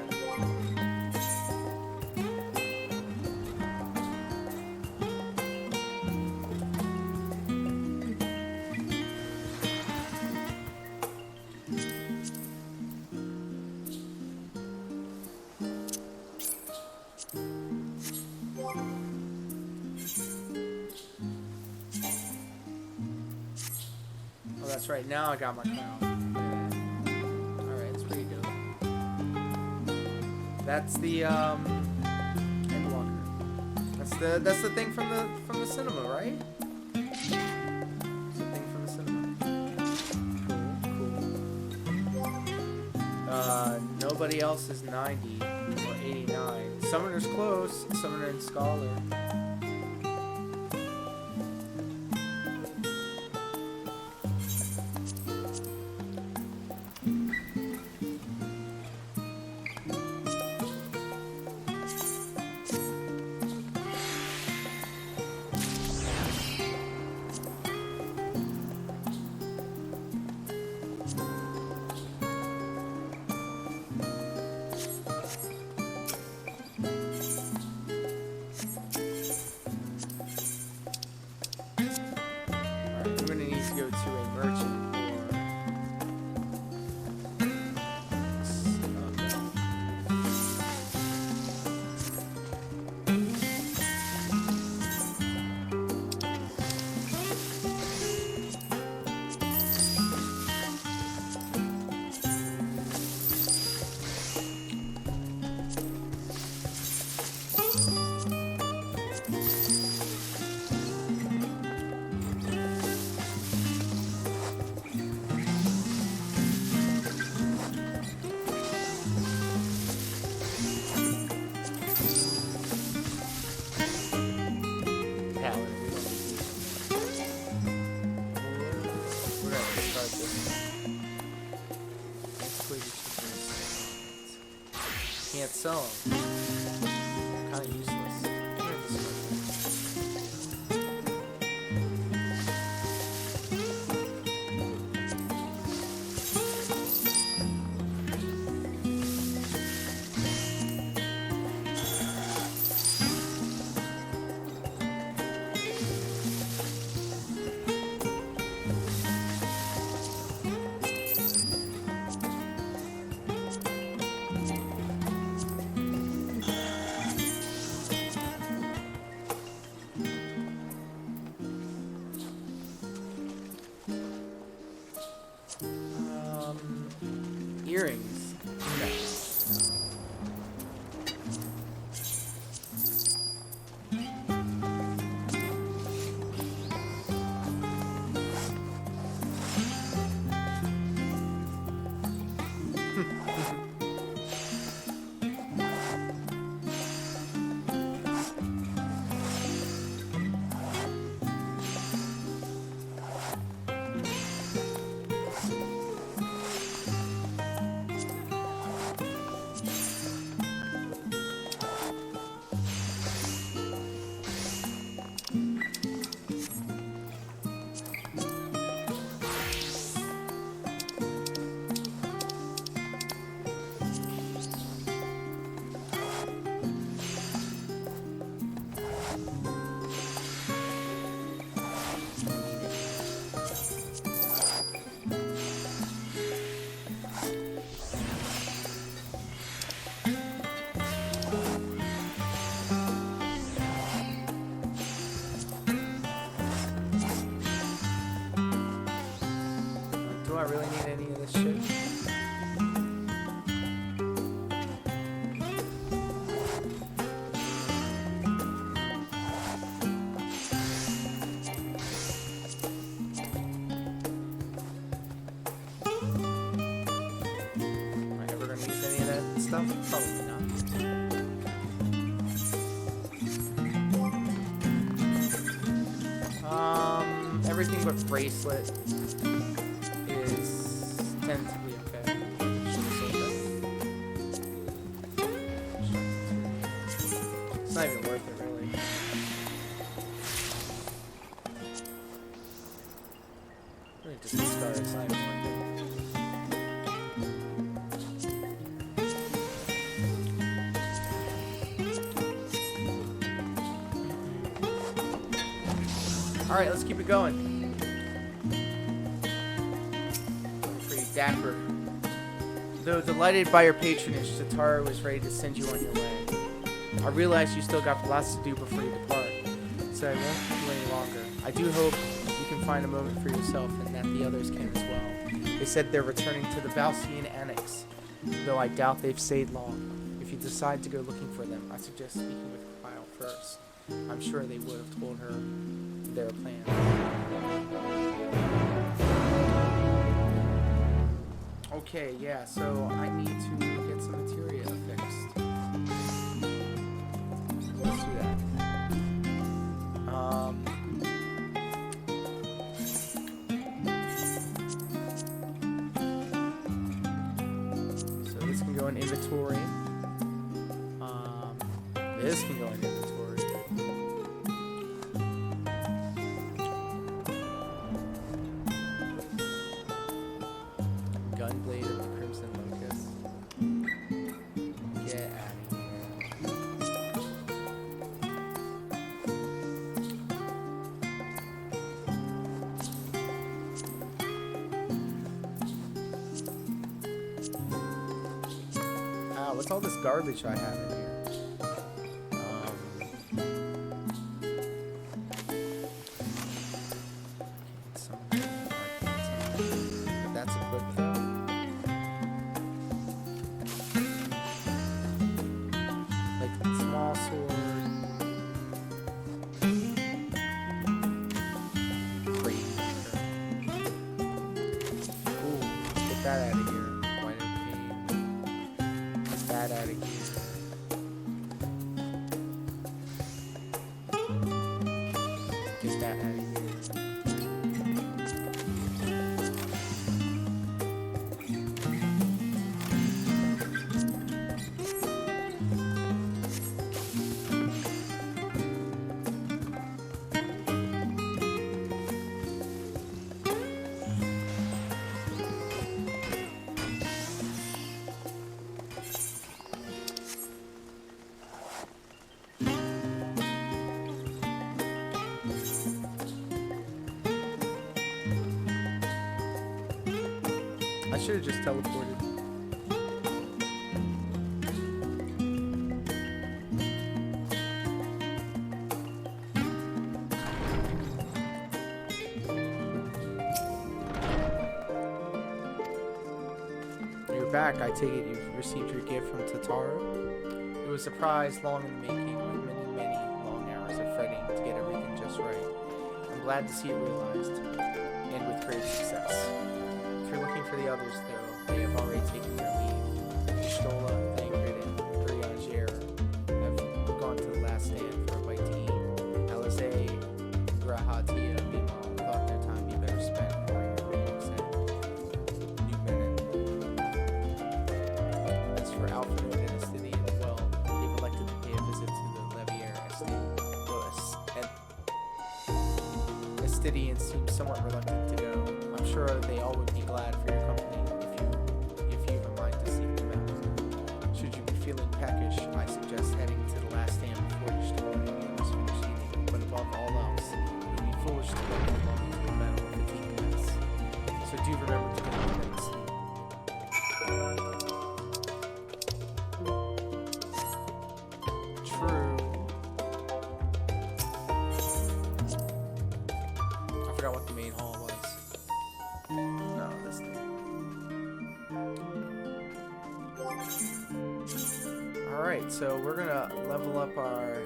Speaker 4: Oh, that's right. Now I got my crown. Alright, it's pretty good. That's the Endwalker. That's the thing from the cinema, right? It's the thing from the cinema. Cool. Nobody else is 90 or 89. Summoner's close. Summoner and Scholar. Alright, we're gonna need to go to a merchant can't sell them. Kind of useless. Earrings. No. I really need any of this shit. Am I ever gonna use any of that stuff? Probably not. Everything but bracelet is tentatively okay. It's not even worth it, really. Really just discard it. It's not even worth it. Alright, let's keep it going. Pretty dapper. Though delighted by your patronage, Tatara was ready to send you on your way. I realize you still got lots to do before you depart, so I won't keep you any longer. I do hope you can find a moment for yourself and that the others can as well. They said they're returning to the Valsian Annex, though I doubt they've stayed long. If you decide to go looking for them, I suggest speaking with Kyle first. I'm sure they would have told her their plan. Okay, yeah, so I need to get some materia fixed. Let's do that. So this can go in inventory. This can go in inventory. Gunblade of the Crimson Locust. Get out of here. Ah, what's all this garbage I have in here? That's equipped though. Like small sword. Great. Ooh, get that out of here. White of pain. Get that out of here. Get that out of here. I should have just teleported. You're back. I take it you've received your gift from Tatara. It was a surprise long in the making, with many, many long hours of fretting to get everything just right. I'm glad to see it realized, and with great success. If you're looking for the others, though, they have already taken their leave. Stola, Thancred, and Briagier have gone to the last stand for a bite to eat. Alize, Grahatia, meanwhile, thought their time be better spent pouring their books and new men. As for Alfred and Estidian, well, they've elected to pay a visit to the Levier estate. Estidian seems somewhat reluctant to go. I'm sure they all would be glad for your company if you have a mind to seek them out. Should you be feeling peckish, I suggest heading to the last stand before you start your finish eating. But above all else, it would be foolish to go along into the battle if fatigue mess. So do remember to get a good night's sleep. True. I forgot what the main hall was. No, this thing. Alright, so we're gonna level up our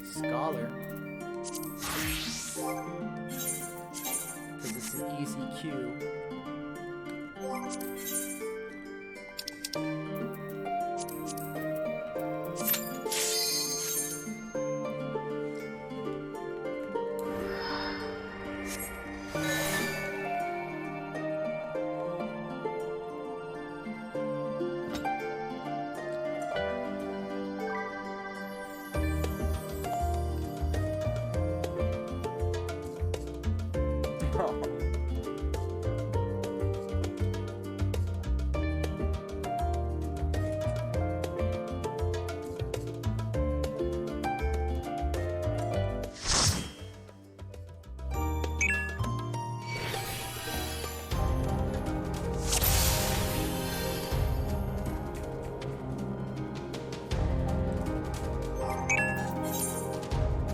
Speaker 4: scholar. Because it's an easy queue.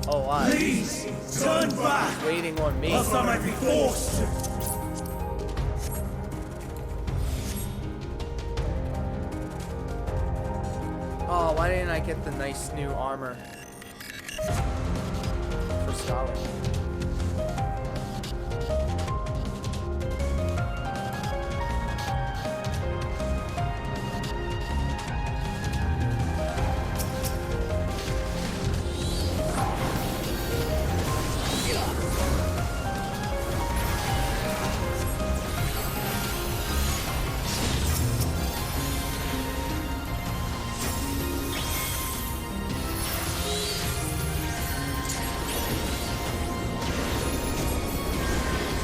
Speaker 4: Oh, wow.
Speaker 6: Please, turn back!
Speaker 4: Waiting on me.
Speaker 6: Else I might be forced to.
Speaker 4: Oh, why didn't I get the nice new armor for Scholar?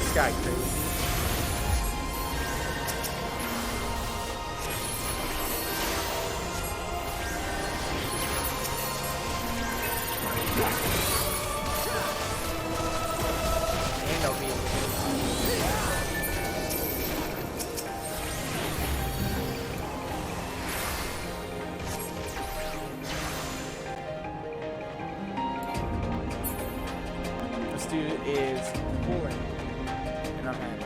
Speaker 4: This guy crazy. Ain't no beating. This dude is pulling, and I'm happy.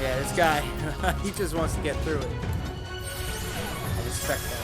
Speaker 4: Yeah, this guy, he just wants to get through it. I respect that.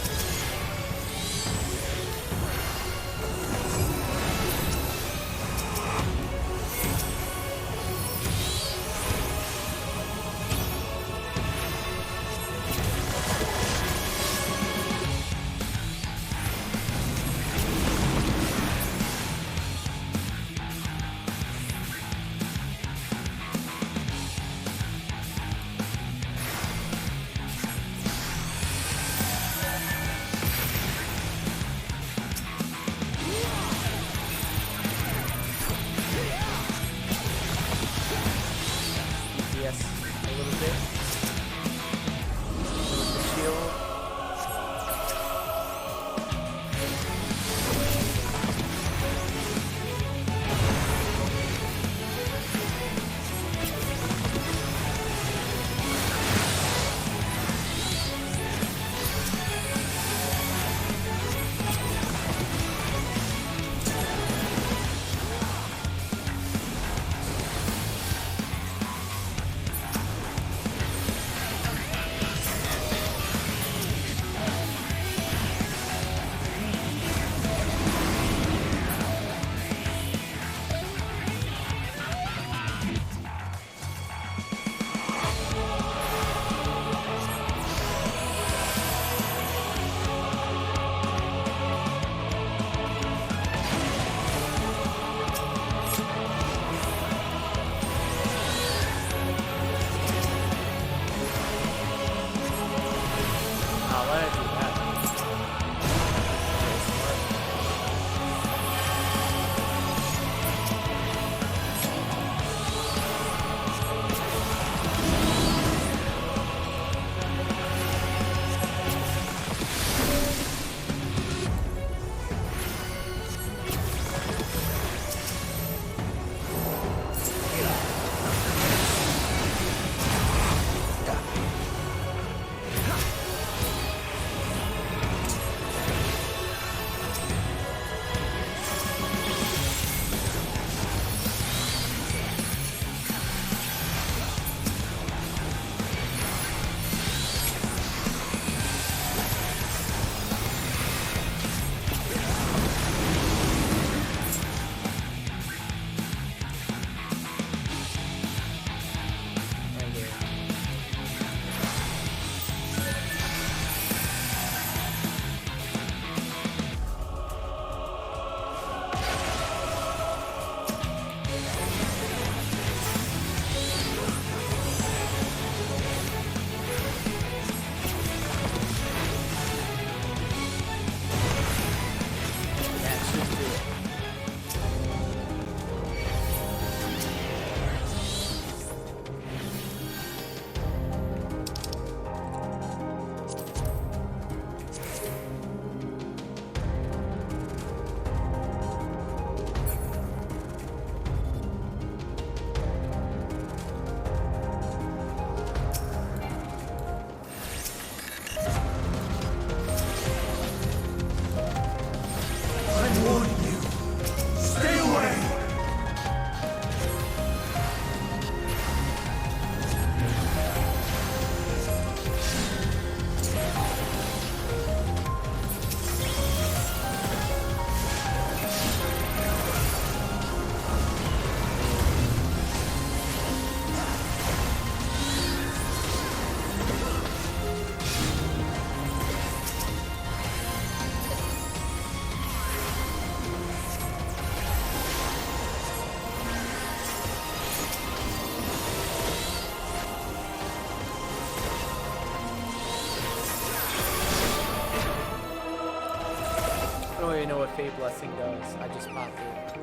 Speaker 4: know what Fate Blessing does. I just popped it.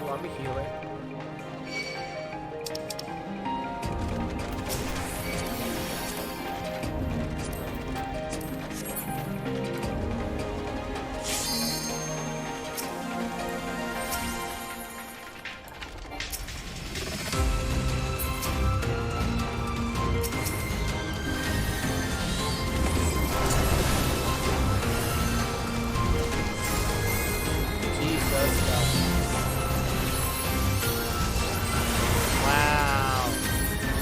Speaker 4: Ooh, I'm a healer. Wow.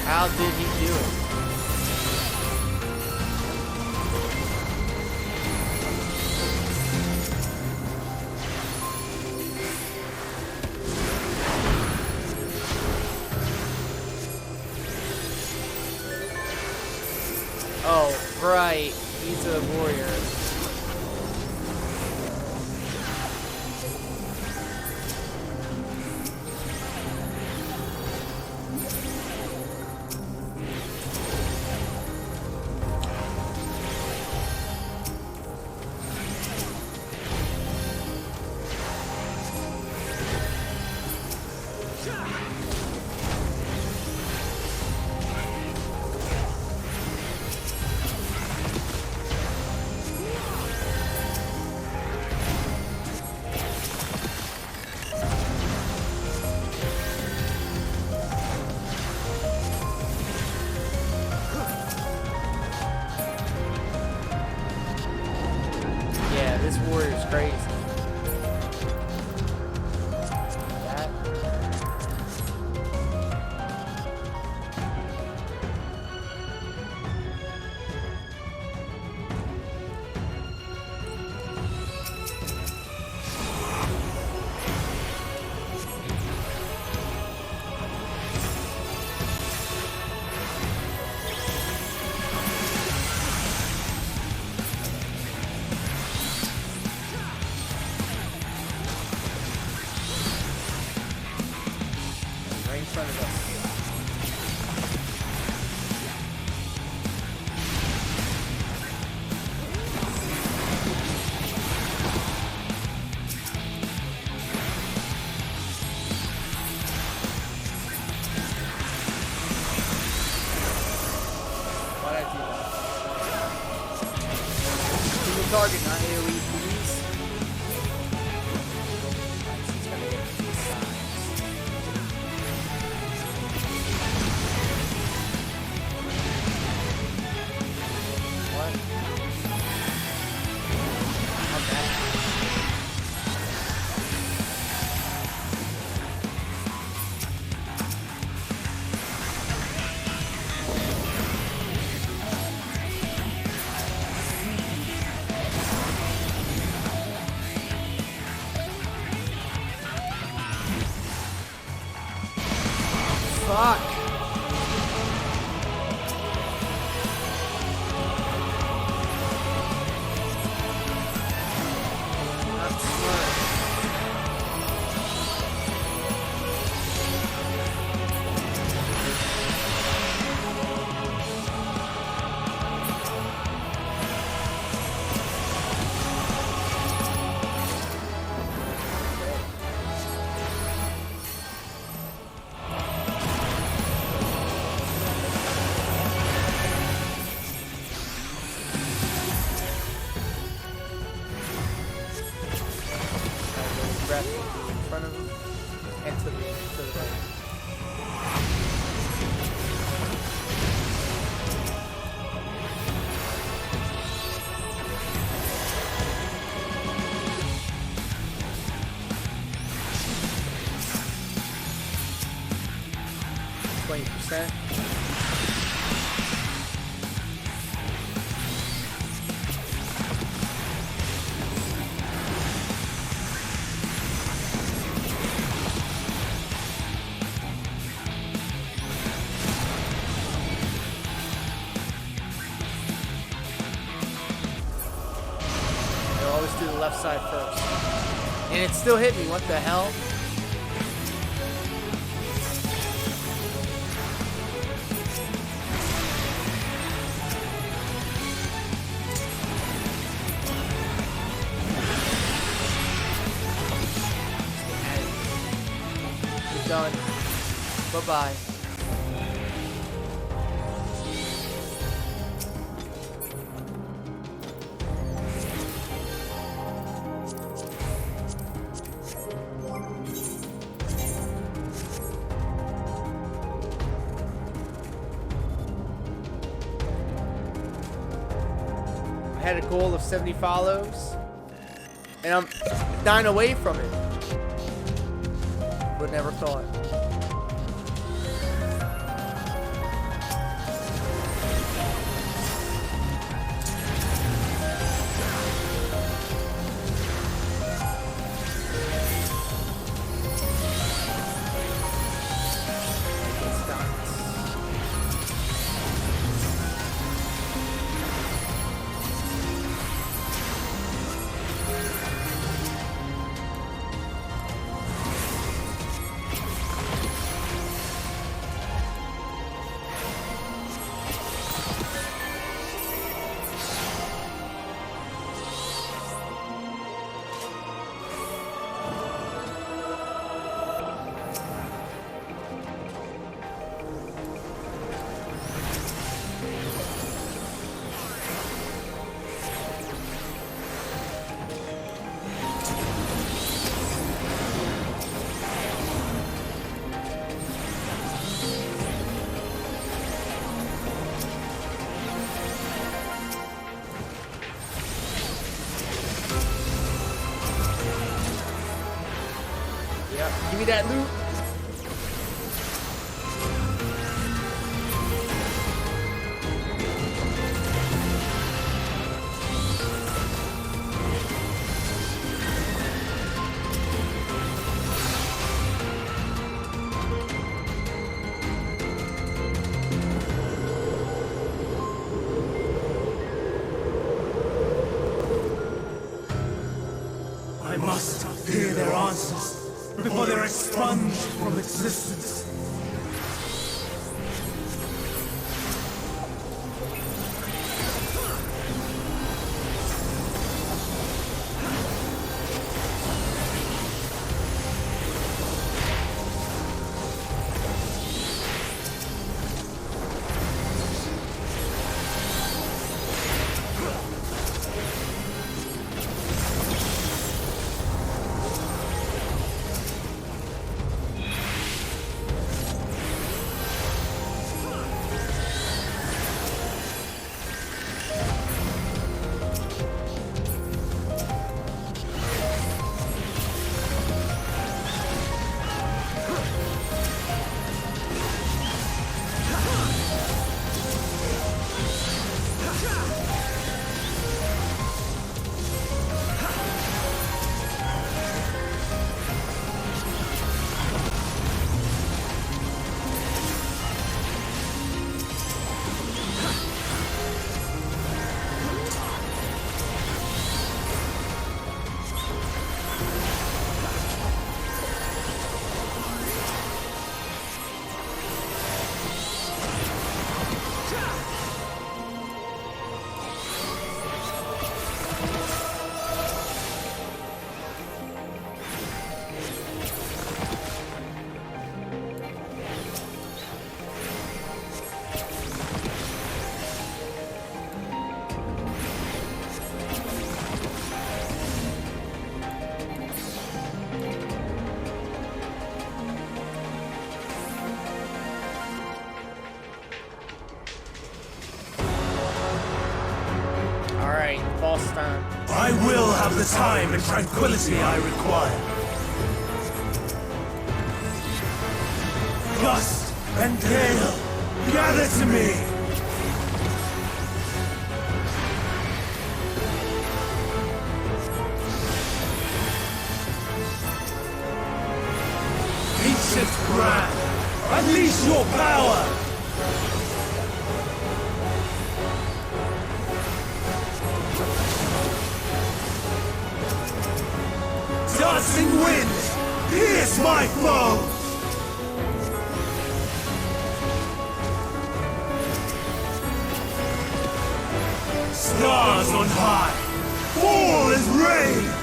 Speaker 4: How did he do it? Oh, right. He's a warrior. Yeah, this warrior's crazy. That. Right in front of us. Why'd I do that? Single target, not AoE, please. Nice, he's gonna get these signs. What? Okay. Fuck. That's smart. Grab it in front of him and to the right. %. I always do the left side first. And it still hit me, what the hell? Bye-bye. I had a goal of 70 follows, and I'm 9 away from it. Would never thought. Give me that loot.
Speaker 6: I must hear their answers before they're expunged from existence.
Speaker 4: Boss time.
Speaker 6: I will have the time and tranquility I require. Gust and gale, gather to me! Ancient brand, unleash your power! Dancing winds, pierce my foe! Stars on high, fall as rain!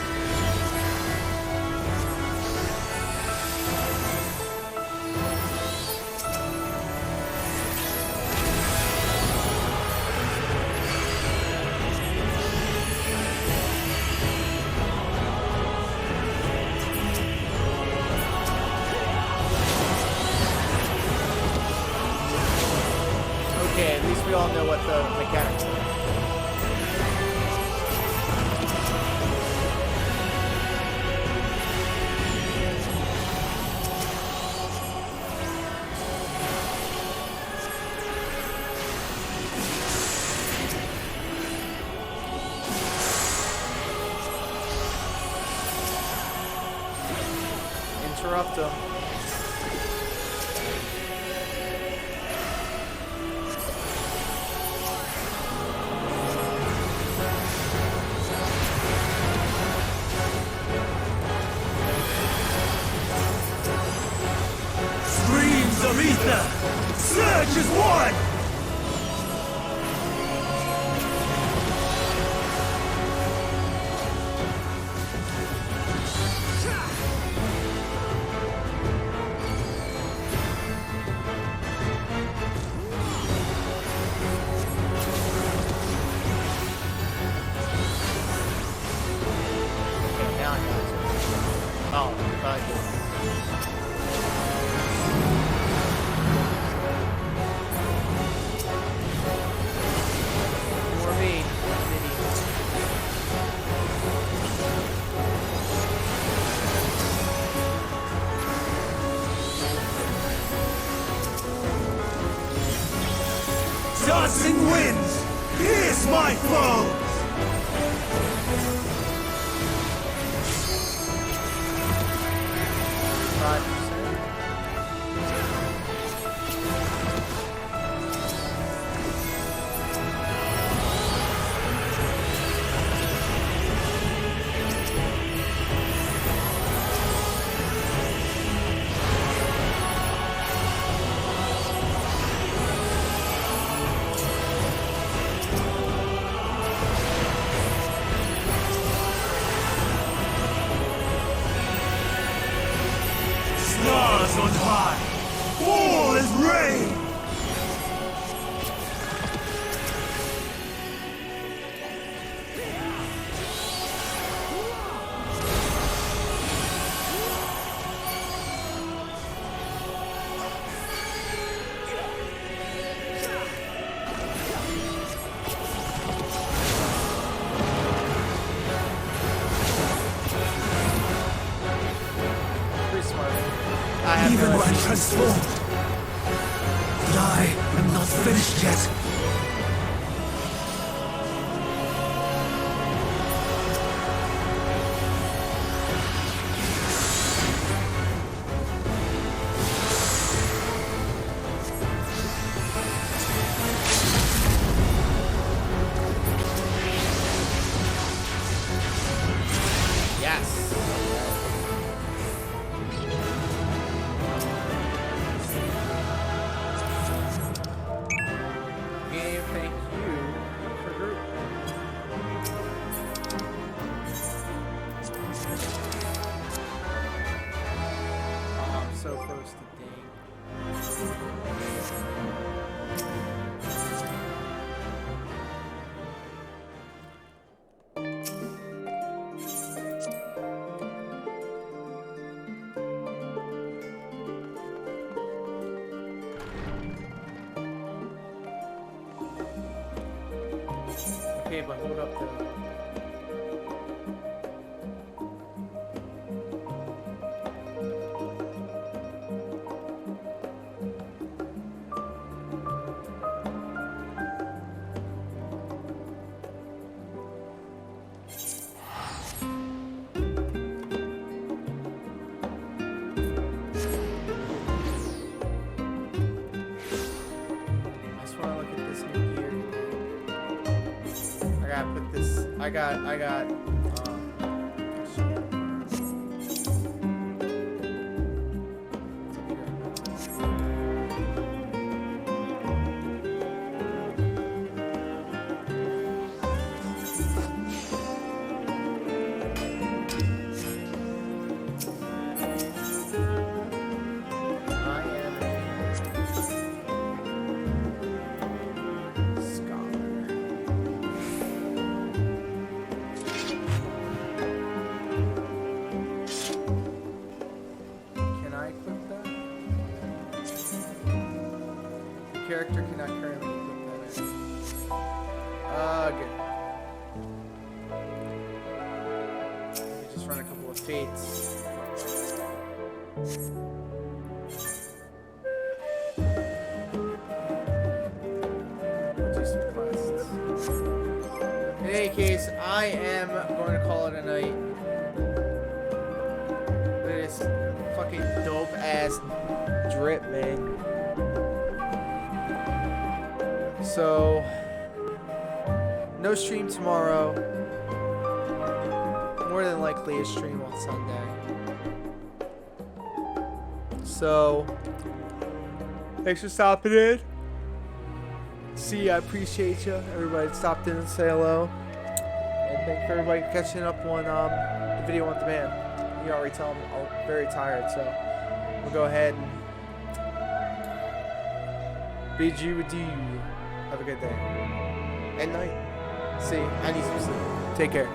Speaker 4: we all know what the mechanics are. Interrupt them.
Speaker 6: Streams of ether! Surge is one!
Speaker 4: Okay, now I got it. Oh, I thought I did. For me,
Speaker 6: Dancing winds! Pierce my foes! Stars on high! All is rain!
Speaker 4: pretty smart. I have
Speaker 6: Even
Speaker 4: no
Speaker 6: when
Speaker 4: idea.
Speaker 6: transformed. But I am not finished yet.
Speaker 4: Yes. Game, thank you for group. Oh, I'm so close to ding. Okay, but hold up though. I just want to look at this new gear. I gotta put this. I got. I am a scholar. Can I equip that? The character cannot currently equip that. Good. We just run a couple of fates. Do some quests. In any case, I am going to call it a night. Look at this fucking dope ass drip, man. So, no stream tomorrow. More than likely a stream on Sunday. So, thanks for stopping in. See, I appreciate you. Everybody that stopped in and say hello. And thank you for everybody catching up on the video on demand. You already tell them I'm very tired, so we'll go ahead and bid you adieu. Have a good day. And night. See, I need some sleep. Take care.